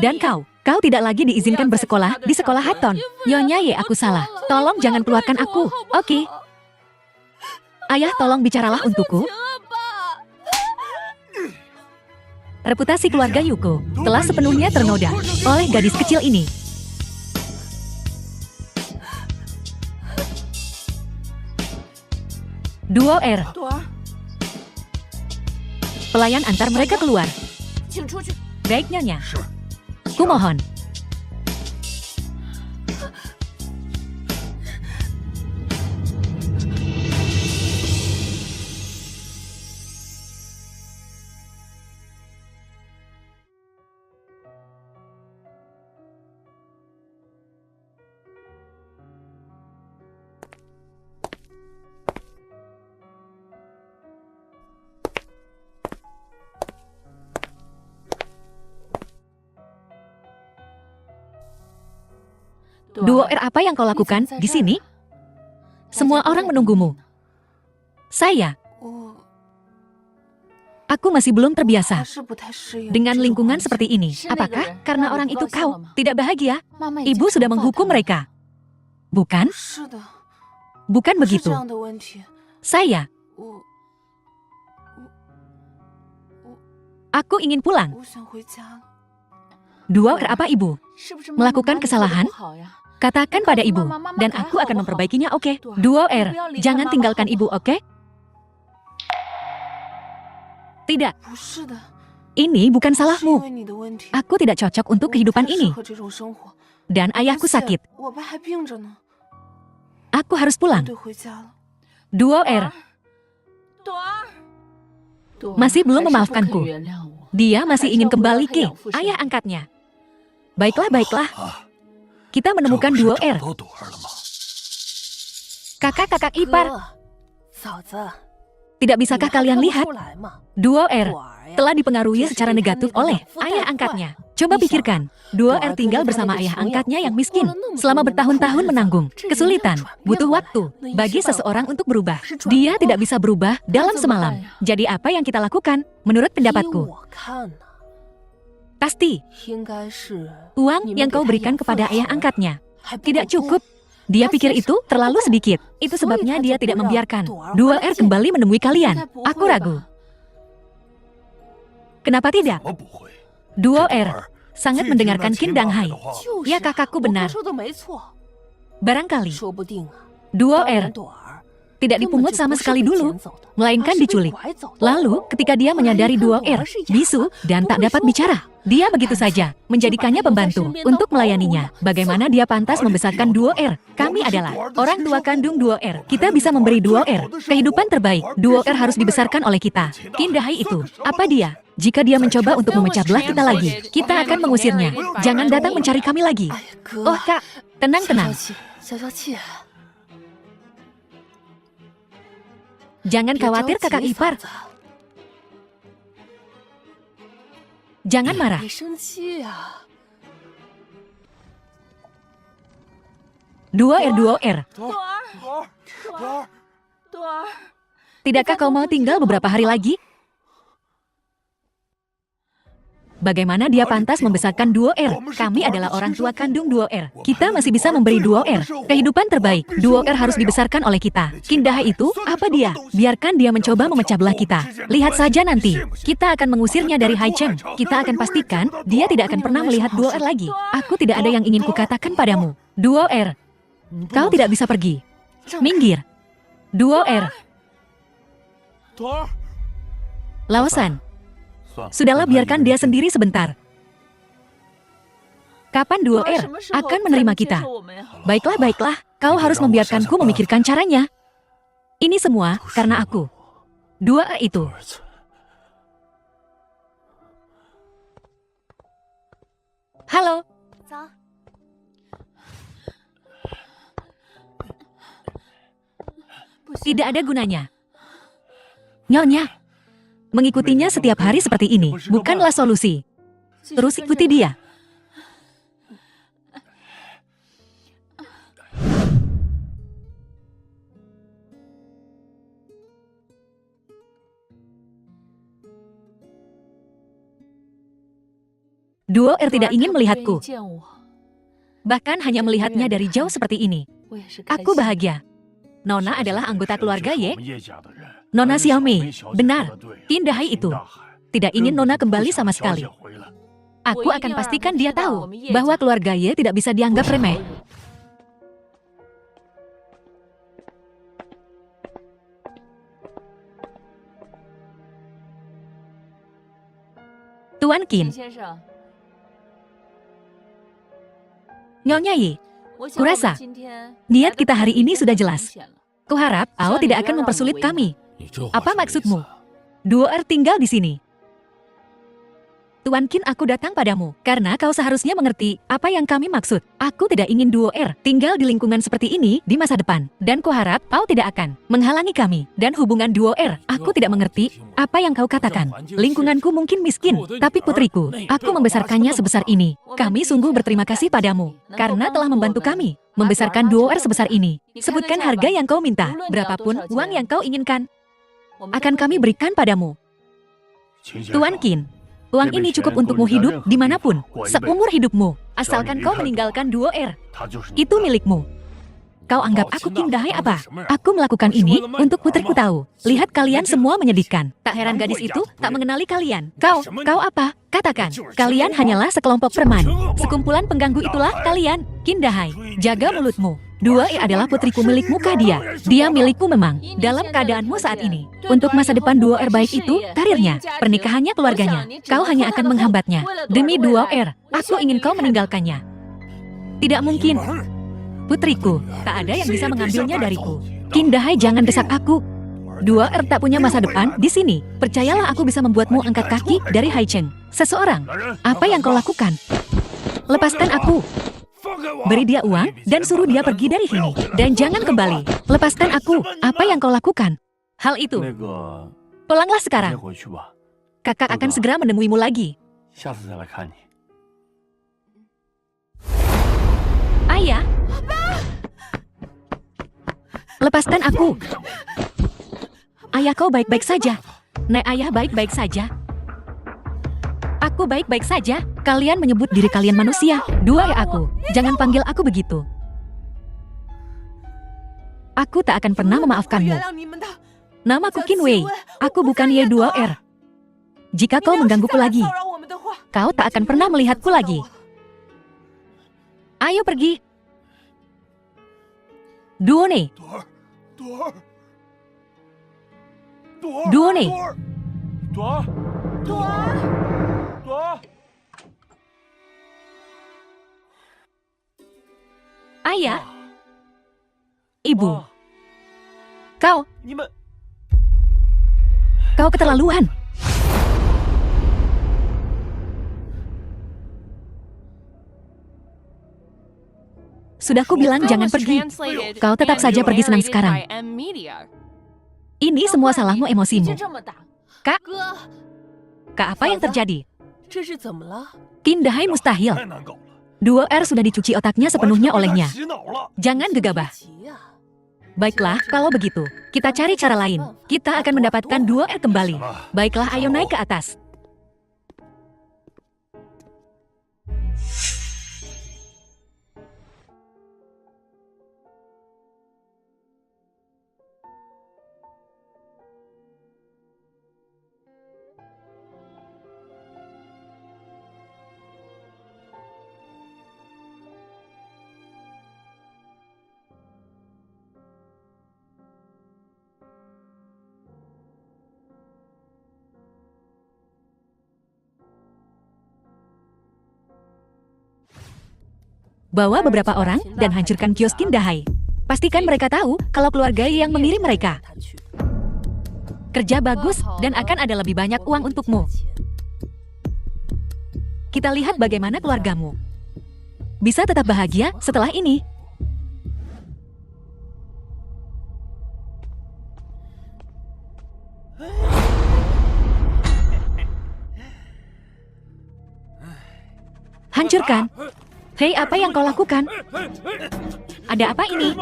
Dan kau tidak lagi diizinkan bersekolah di sekolah Hatton. Nyonya Ye, aku salah. Tolong jangan keluarkan aku, oke? Ayah, tolong bicaralah untukku. Reputasi keluarga Yuko telah sepenuhnya ternoda oleh gadis kecil ini. Duoer. Pelayan antar mereka keluar. Baik, Nyonya. Kumohon. Duoer, apa yang kau lakukan di sini? Semua orang menunggumu. Aku masih belum terbiasa dengan lingkungan seperti ini. Apakah karena orang itu kau tidak bahagia? Ibu sudah menghukum mereka. Bukan? Bukan begitu. Aku ingin pulang. Duo-er apa ibu? Melakukan kesalahan? Katakan pada ibu, dan aku akan memperbaikinya, oke? Duo-er, jangan tinggalkan ibu, oke? Tidak. Ini bukan salahmu. Aku tidak cocok untuk kehidupan ini. Dan ayahku sakit. Aku harus pulang. Duo-er masih belum memaafkanku. Dia masih ingin kembali ke ayah angkatnya. Baiklah, baiklah. Kita menemukan Duo-er. Kakak-kakak ipar. Tidak bisakah kalian lihat? Duo-er telah dipengaruhi secara negatif oleh ayah angkatnya. Coba pikirkan, Duo-er tinggal bersama ayah angkatnya yang miskin selama bertahun-tahun menanggung kesulitan, butuh waktu bagi seseorang untuk berubah. Dia tidak bisa berubah dalam semalam. Jadi apa yang kita lakukan? Menurut pendapatku, pasti uang yang kau berikan kepada ayah angkatnya tidak cukup. Dia pikir itu terlalu sedikit. Itu sebabnya dia tidak membiarkan Duo-er kembali menemui kalian. Aku ragu. Kenapa tidak? Duo-er sangat mendengarkan Qin Danghai. Ya, kakakku benar. Barangkali Duo-er tidak dipungut sama sekali dulu, melainkan diculik. Lalu, ketika dia menyadari Duo-er bisu dan tak dapat bicara, dia begitu saja menjadikannya pembantu untuk melayaninya. Bagaimana dia pantas membesarkan Duo-er? Kami adalah orang tua kandung Duo-er. Kita bisa memberi Duo-er kehidupan terbaik. Duo-er harus dibesarkan oleh kita. Qin Danghai itu, apa dia? Jika dia mencoba untuk memecah belah kita lagi, kita akan mengusirnya. Jangan datang mencari kami lagi. Oh, Kak, tenang-tenang. Jangan khawatir, kakak ipar. Jangan marah. Duo-er. Tidakkah kau mau tinggal beberapa hari lagi? Bagaimana dia pantas membesarkan Duo-er? Kami adalah orang tua kandung Duo-er. Kita masih bisa memberi Duo-er kehidupan terbaik. Duo-er harus dibesarkan oleh kita. Qin Danghai itu, apa dia? Biarkan dia mencoba memecah belah kita. Lihat saja nanti. Kita akan mengusirnya dari Haicheng. Kita akan pastikan dia tidak akan pernah melihat Duo-er lagi. Aku tidak ada yang ingin kukatakan padamu. Duo-er, kau tidak bisa pergi. Minggir. Duo-er. Laosan. Sudahlah, biarkan dia sendiri sebentar. Kapan Duo-er akan menerima kita? Baiklah, baiklah. Kau harus membiarkanku memikirkan caranya. Ini semua karena aku. Duo-er itu. Halo. Tidak ada gunanya. Nyonya. Mengikutinya setiap hari seperti ini bukanlah solusi. Terus ikuti dia. Duo-er tidak ingin melihatku. Bahkan hanya melihatnya dari jauh seperti ini. Aku bahagia. Nona adalah anggota keluarga Ye. Nona Xiaomei, benar. Qin Danghai itu tidak ingin Nona kembali sama sekali. Aku akan pastikan dia tahu bahwa keluarga Ye tidak bisa dianggap remeh. Tuan Qin. Nyonya Yi, kurasa niat kita hari ini sudah jelas. Kuharap Ao tidak akan mempersulit kami. Apa maksudmu? Duo-er tinggal di sini. Tuan Qin, aku datang padamu karena kau seharusnya mengerti apa yang kami maksud. Aku tidak ingin Duo-er tinggal di lingkungan seperti ini di masa depan. Dan kuharap Ao tidak akan menghalangi kami. Dan hubungan Duo-er, aku tidak mengerti apa yang kau katakan. Lingkunganku mungkin miskin, tapi putriku, aku membesarkannya sebesar ini. Kami sungguh berterima kasih padamu karena telah membantu kami membesarkan Duo-er sebesar ini. Sebutkan harga yang kau minta, berapapun uang yang kau inginkan, akan kami berikan padamu. Tuan Qin, uang ini cukup untukmu hidup dimanapun, seumur hidupmu. Asalkan kau meninggalkan Duo-er, itu milikmu. Kau anggap aku Kindahai apa? Aku melakukan ini untuk putriku tahu. Lihat kalian semua menyedihkan. Tak heran gadis itu tak mengenali kalian. Kau apa? Katakan, kalian hanyalah sekelompok preman. Sekumpulan pengganggu itulah kalian. Kindahai, jaga mulutmu. 2E adalah putriku milikmu kah dia? Dia milikku memang, dalam keadaanmu saat ini. Untuk masa depan 2R baik itu, karirnya, pernikahannya, keluarganya. Kau hanya akan menghambatnya. Demi 2R, aku ingin kau meninggalkannya. Tidak mungkin. Putriku, tak ada yang bisa mengambilnya dariku. Kindahai, jangan desak aku. 2R tak punya masa depan di sini. Percayalah, aku bisa membuatmu angkat kaki dari Haicheng. Seseorang, apa yang kau lakukan? Lepaskan aku. Beri dia uang dan suruh dia pergi dari sini. Dan jangan kembali. Lepaskan aku. Apa yang kau lakukan? Hal itu. Pulanglah sekarang. Kakak akan segera menemuimu lagi. Ayah. Lepaskan aku. Ayah, kau baik-baik saja. Nek, ayah baik-baik saja. Aku baik-baik saja. Kalian menyebut diri kalian manusia. 2R aku. Jangan panggil aku begitu. Aku tak akan pernah memaafkanmu. Namaku Qin Wei. Aku bukan Y2R. Jika kau menggangguku lagi, kau tak akan pernah melihatku lagi. Ayo pergi. Duone. Duone. Ayah. Ibu. Kau keterlaluan. Sudah ku bilang jangan pergi. Kau tetap saja pergi senang sekarang. Ini semua salahmu, emosimu. Kak, apa yang terjadi? Kindahai mustahil. 2R sudah dicuci otaknya sepenuhnya olehnya. Jangan gegabah. Baiklah, kalau begitu, kita cari cara lain. Kita akan mendapatkan 2R kembali. Baiklah, ayo naik ke atas. Bawa beberapa orang dan hancurkan kios Kindahai. Pastikan mereka tahu kalau keluarga yang mengirim mereka. Kerja bagus dan akan ada lebih banyak uang untukmu. Kita lihat bagaimana keluargamu bisa tetap bahagia setelah ini. Hancurkan. Hei, apa yang kau lakukan? Ada apa ini?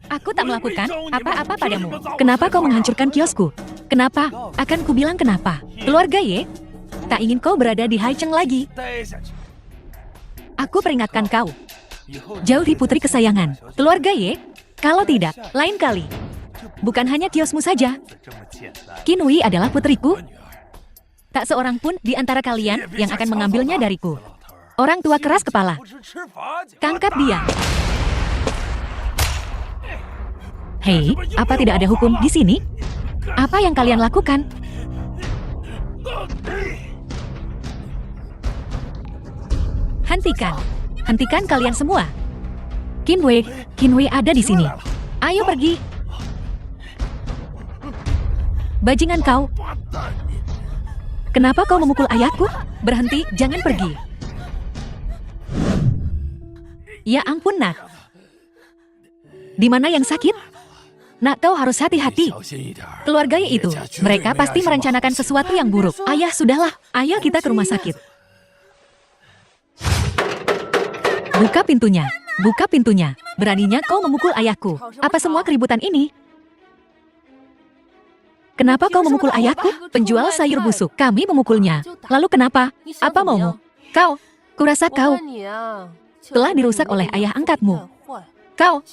Aku tak melakukan apa-apa padamu. Kenapa kau menghancurkan kiosku? Kenapa? Akan kubilang kenapa. Keluarga Ye, tak ingin kau berada di Haicheng lagi. Aku peringatkan kau. Jauhi putri kesayangan. Keluarga Ye, kalau tidak, lain kali. Bukan hanya kiosmu saja. Qin Wei adalah putriku. Tak seorang pun di antara kalian yang akan mengambilnya dariku. Orang tua keras kepala. Tangkap dia. Hei, apa tidak ada hukum di sini? Apa yang kalian lakukan? Hentikan. Hentikan kalian semua. Qin Wei ada di sini. Ayo pergi. Bajingan kau. Kenapa kau memukul ayahku? Berhenti, jangan pergi. Ya ampun, nak. Di mana yang sakit? Nak, kau harus hati-hati. Keluarganya itu, mereka pasti merencanakan sesuatu yang buruk. Ayah, sudahlah. Ayo kita ke rumah sakit. Buka pintunya. Buka pintunya. Beraninya kau memukul ayahku. Apa semua keributan ini? Kenapa kau memukul ayahku? Penjual sayur busuk. Kami memukulnya. Lalu kenapa? Apa maumu? Kau, kurasa kau telah dirusak oleh ayah angkatmu. Kau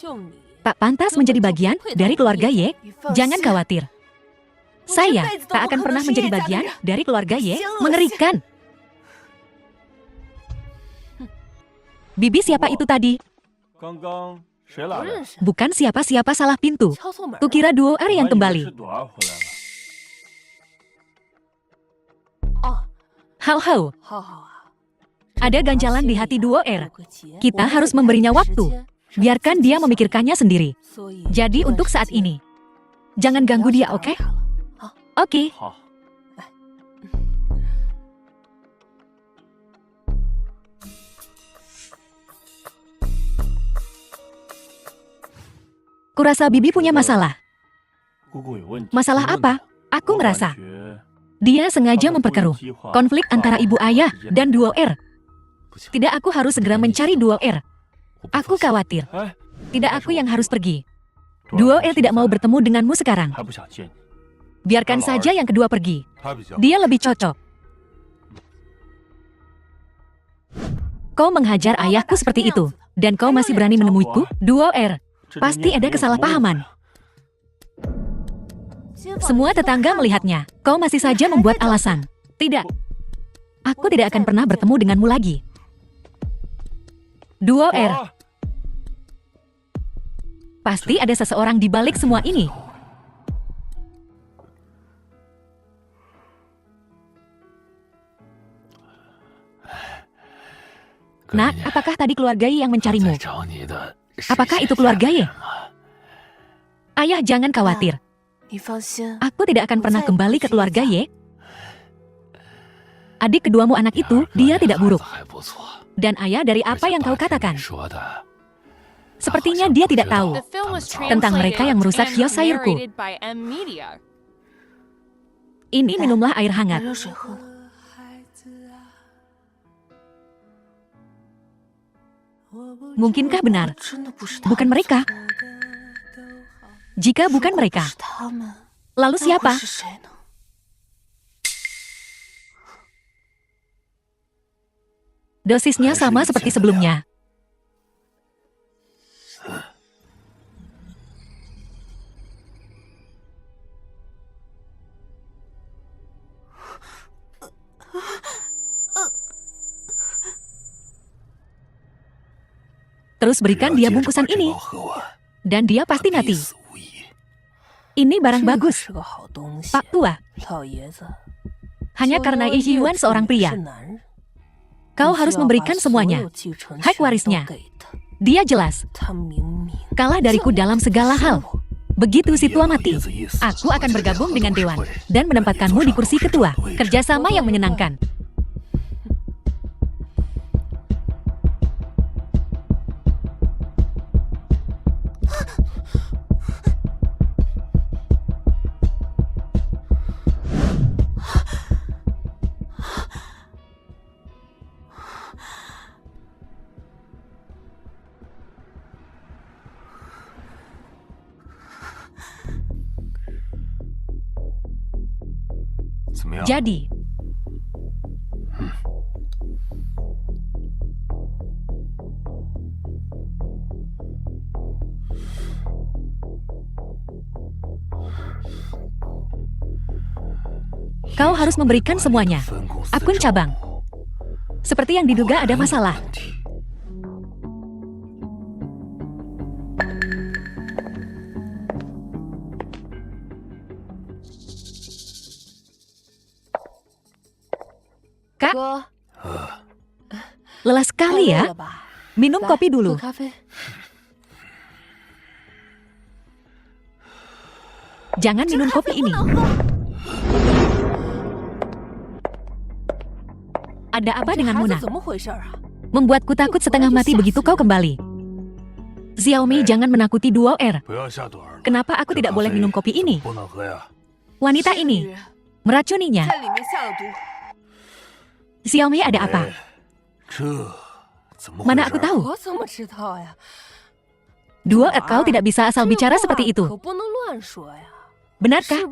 tak pantas menjadi bagian dari keluarga Ye. Jangan khawatir. Saya tak akan pernah menjadi bagian dari keluarga Ye. Mengerikan. Bibi siapa itu tadi? Bukan siapa-siapa, salah pintu. Kukira duo R yang kembali. Hau-hau. Ada ganjalan di hati duo R. Kita harus memberinya waktu. Biarkan dia memikirkannya sendiri. Jadi untuk saat ini, jangan ganggu dia, oke? Oke. Kurasa Bibi punya masalah. Masalah apa? Aku merasa dia sengaja memperkeruh konflik antara ibu ayah dan duo R. Tidak, aku harus segera mencari duo R. Aku khawatir. Tidak, aku yang harus pergi. Duo R tidak mau bertemu denganmu sekarang. Biarkan saja yang kedua pergi. Dia lebih cocok. Kau menghajar ayahku seperti itu, dan kau masih berani menemuiku? Duo R. Pasti ada kesalahpahaman. Semua tetangga melihatnya. Kau masih saja membuat alasan. Tidak. Aku tidak akan pernah bertemu denganmu lagi. Duo R. Pasti ada seseorang di balik semua ini. Nak, apakah tadi keluarga Ye yang mencarimu? Apakah itu keluarga Ye? Ayah, jangan khawatir. Aku tidak akan pernah kembali ke keluarga Ye. Adik keduamu anak itu, dia tidak buruk. Dan ayah, dari apa yang kau katakan, sepertinya dia tidak tahu tentang mereka yang merusak kios sayurku. Ini, minumlah air hangat. Mungkinkah benar? Bukan mereka? Jika bukan mereka, lalu siapa? Dosisnya sama seperti sebelumnya. Terus berikan dia bungkusan ini. Dan dia pasti mati. Ini barang bagus, Pak Tua. Hanya karena Yi Yuan seorang pria. Kau harus memberikan semuanya. Hak warisnya. Dia jelas kalah dariku dalam segala hal. Begitu si tua mati, aku akan bergabung dengan Dewan dan menempatkanmu di kursi ketua. Kerjasama yang menyenangkan. Jadi, kau harus memberikan semuanya. Akun cabang. Seperti yang diduga ada masalah. Kak, lelah sekali ya. Minum kopi dulu. Jangan minum kopi ini. Ada apa denganmu, Nak? Membuatku takut setengah mati begitu kau kembali. Xiaomi, jangan menakuti duo R. Kenapa aku tidak boleh minum kopi ini? Wanita ini meracuninya. Xiaomi, ada apa? Mana aku tahu? Duo R, kau tidak bisa asal bicara seperti itu. Benarkah?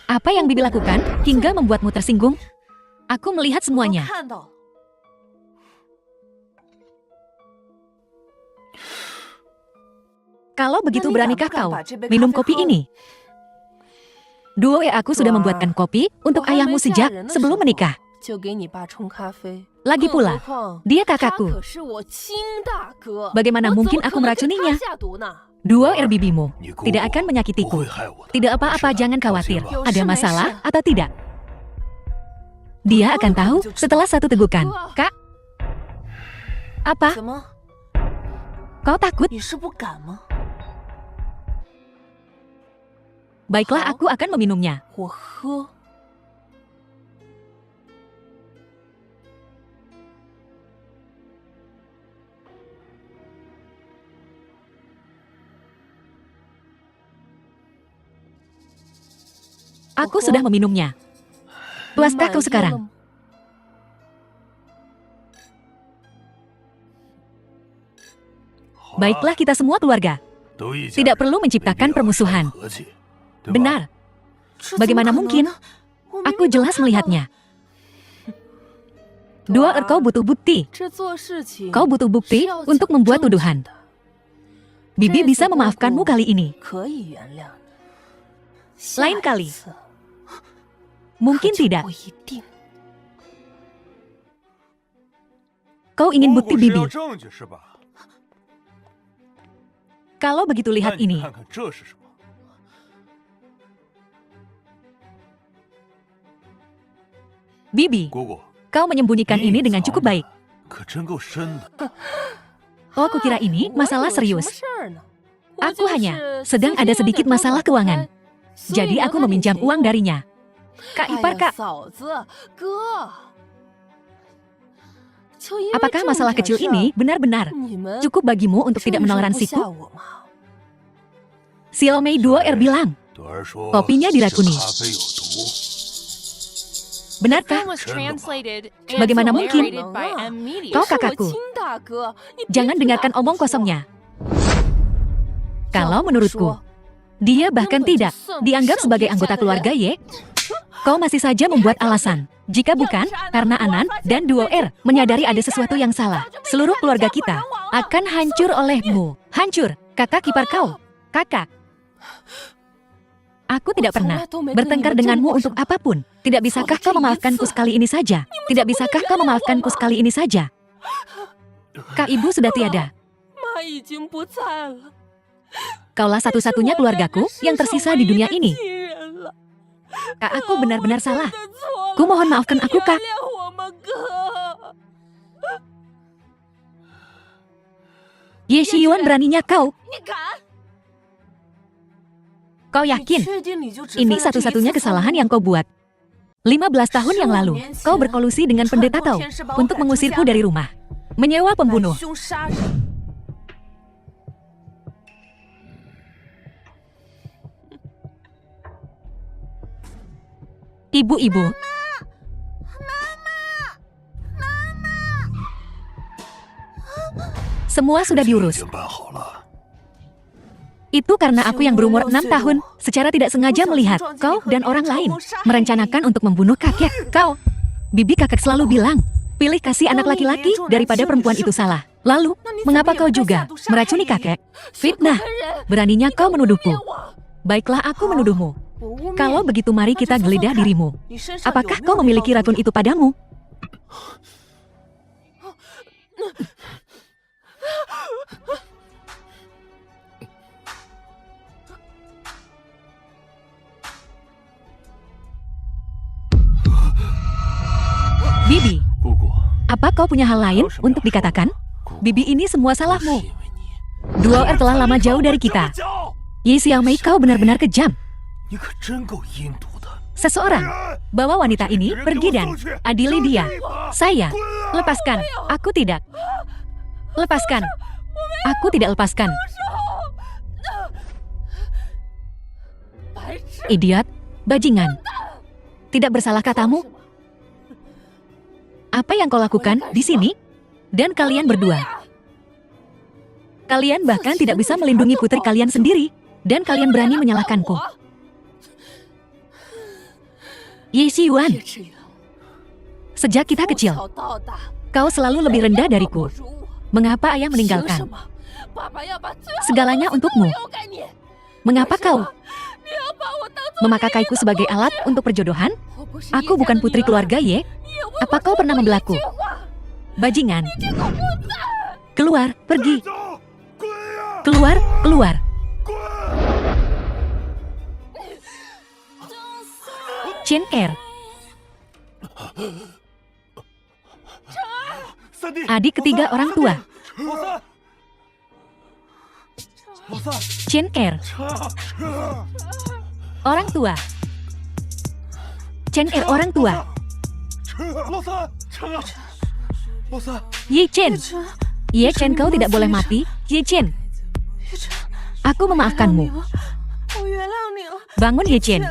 Apa yang Bibi lakukan hingga membuatmu tersinggung? Aku melihat semuanya. Kalau begitu beranikah kau minum kopi ini? Duo aku sudah membuatkan kopi untuk ayahmu sejak sebelum menikah. Lagi pula, dia kakakku. Bagaimana mungkin aku meracuninya? Duo bibimu tidak akan menyakitiku. Tidak apa-apa, jangan khawatir. Ada masalah atau tidak? Dia akan tahu setelah satu tegukan. Kak? Apa? Kau takut? Baiklah, aku akan meminumnya. Aku sudah meminumnya. Puaskah kau sekarang? Baiklah, kita semua keluarga. Tidak perlu menciptakan permusuhan. Benar. Bagaimana mungkin? Aku jelas melihatnya. Duo, kau butuh bukti. Kau butuh bukti untuk membuat tuduhan. Bibi bisa memaafkanmu kali ini. Lain kali. Mungkin tidak. Kau ingin bukti, Bibi? Kalau begitu, lihat ini. Bibi, kau menyembunyikan ini dengan cukup baik. Oh, aku kira ini masalah serius. Aku hanya sedang ada sedikit masalah keuangan. Jadi aku meminjam uang darinya. Kak ipar, Kak. Apakah masalah kecil ini benar-benar cukup bagimu untuk tidak menoleransiku? Xiaomei Duo bilang, kopinya diracuni. Benarkah? Bagaimana mungkin? Kau kakakku. Jangan dengarkan omong kosongnya. Kalau menurutku, dia bahkan tidak dianggap sebagai anggota keluarga Ye. Kau masih saja membuat alasan. Jika bukan, karena Anan dan Duo menyadari ada sesuatu yang salah, seluruh keluarga kita akan hancur olehmu. Hancur, kakak ipar kau. Kakak. Aku tidak pernah bertengkar denganmu untuk apapun. Tidak bisakah kau memaafkanku sekali ini saja? Tidak bisakah kau memaafkanku sekali ini saja? Kak ibu sudah tiada. Kaulah satu-satunya keluargaku yang tersisa di dunia ini. Kak, aku benar-benar salah. Ku mohon maafkan aku, Kak. Ye Shiyuan, beraninya kau? Kau yakin? Ini satu-satunya kesalahan yang kau buat. 15 tahun yang lalu, kau berkolusi dengan pendeta Tao untuk mengusirku dari rumah. Menyewa pembunuh. Ibu-ibu. Semua sudah diurus. Itu karena aku yang berumur 6 tahun, secara tidak sengaja melihat kau dan orang lain merencanakan untuk membunuh kakek. Kau, bibi kakek selalu bilang, pilih kasih anak laki-laki daripada perempuan itu salah. Lalu, mengapa kau juga meracuni kakek? Fitnah, beraninya kau menuduhku. Baiklah, aku menuduhmu. Kalau begitu, mari kita geledah dirimu. Apakah kau memiliki racun itu padamu? Bibi, apa kau punya hal lain untuk dikatakan? Bibi, ini semua salahmu. Duo telah lama jauh dari kita. Ye Xiaomei, kau benar-benar kejam. Seseorang bawa wanita ini pergi dan adili dia. Saya, lepaskan. Aku tidak. Lepaskan. Aku tidak lepaskan. Idiot, bajingan. Tidak bersalah katamu? Apa yang kau lakukan di sini? Dan kalian berdua. Kalian bahkan tidak bisa melindungi putri kalian sendiri. Dan kalian berani menyalahkanku. Ye Shiyuan, sejak kita kecil, kau selalu lebih rendah dariku. Mengapa ayah meninggalkan? Segalanya untukmu. Mengapa kau memakaiku sebagai alat untuk perjodohan? Aku bukan putri keluarga Ye. Apa kau pernah membelaku? Bajingan. Keluar, pergi. Keluar, keluar. Chen Er, adik ketiga orang tua. Chen Er, orang tua. Chen Er, orang tua. Ye Chen. Ye Chen, kau tidak boleh mati. Ye Chen, aku memaafkanmu. Bangun Ye Chen.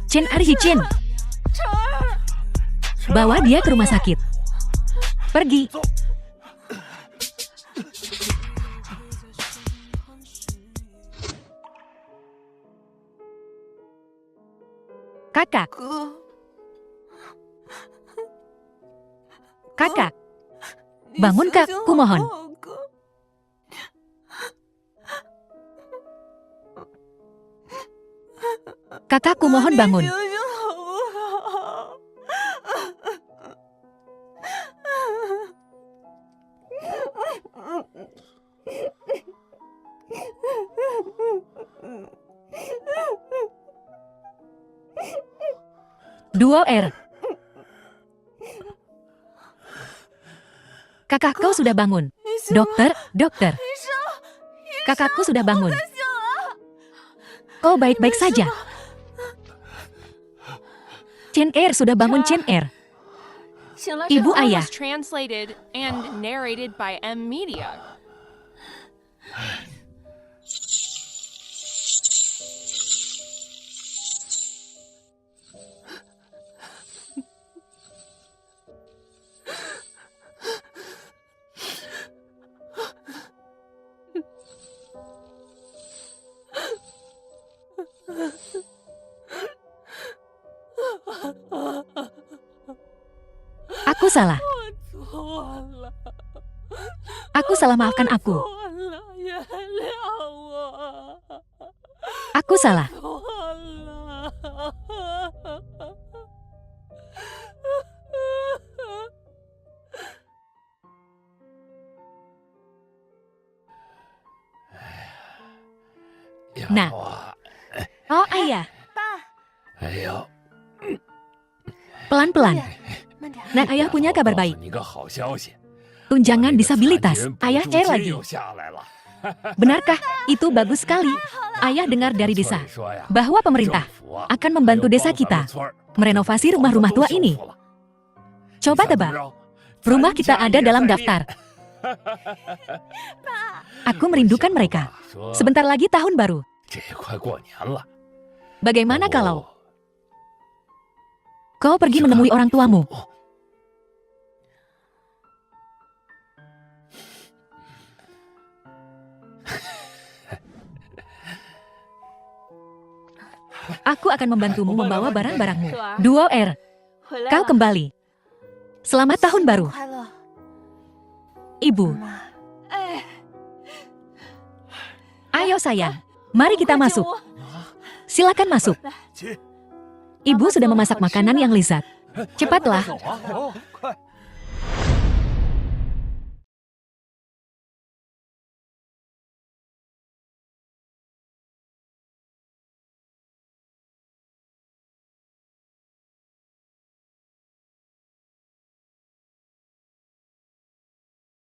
Chen Er, Ye Chen. Bawa dia ke rumah sakit. Pergi. Kakak. Kakak. Bangun kak, kumohon. Kakak, kumohon bangun. Duo R. Kakak, kau sudah bangun. Dokter, dokter. Kakakku sudah bangun. Kau baik-baik saja. Chen Er sudah bangun. Chen Er. Ibu ayah. Translated and narrated by M Media. Aku salah. Aku salah, maafkan aku. Aku salah. Nah. Oh, ayah. Pelan-pelan. Nah, ayah punya kabar baik. Tunjangan disabilitas. Ayah cair lagi. Benarkah? Itu bagus sekali. Ayah dengar dari desa bahwa pemerintah akan membantu desa kita merenovasi rumah-rumah tua ini. Coba tebak, rumah kita ada dalam daftar. Aku merindukan mereka. Sebentar lagi tahun baru. Bagaimana kalau kau pergi menemui orang tuamu? Aku akan membantumu membawa barang-barangmu. Duo R, kau kembali. Selamat tahun baru. Ibu. Ayo sayang, mari kita masuk. Silakan masuk. Ibu sudah memasak makanan yang lezat. Cepatlah.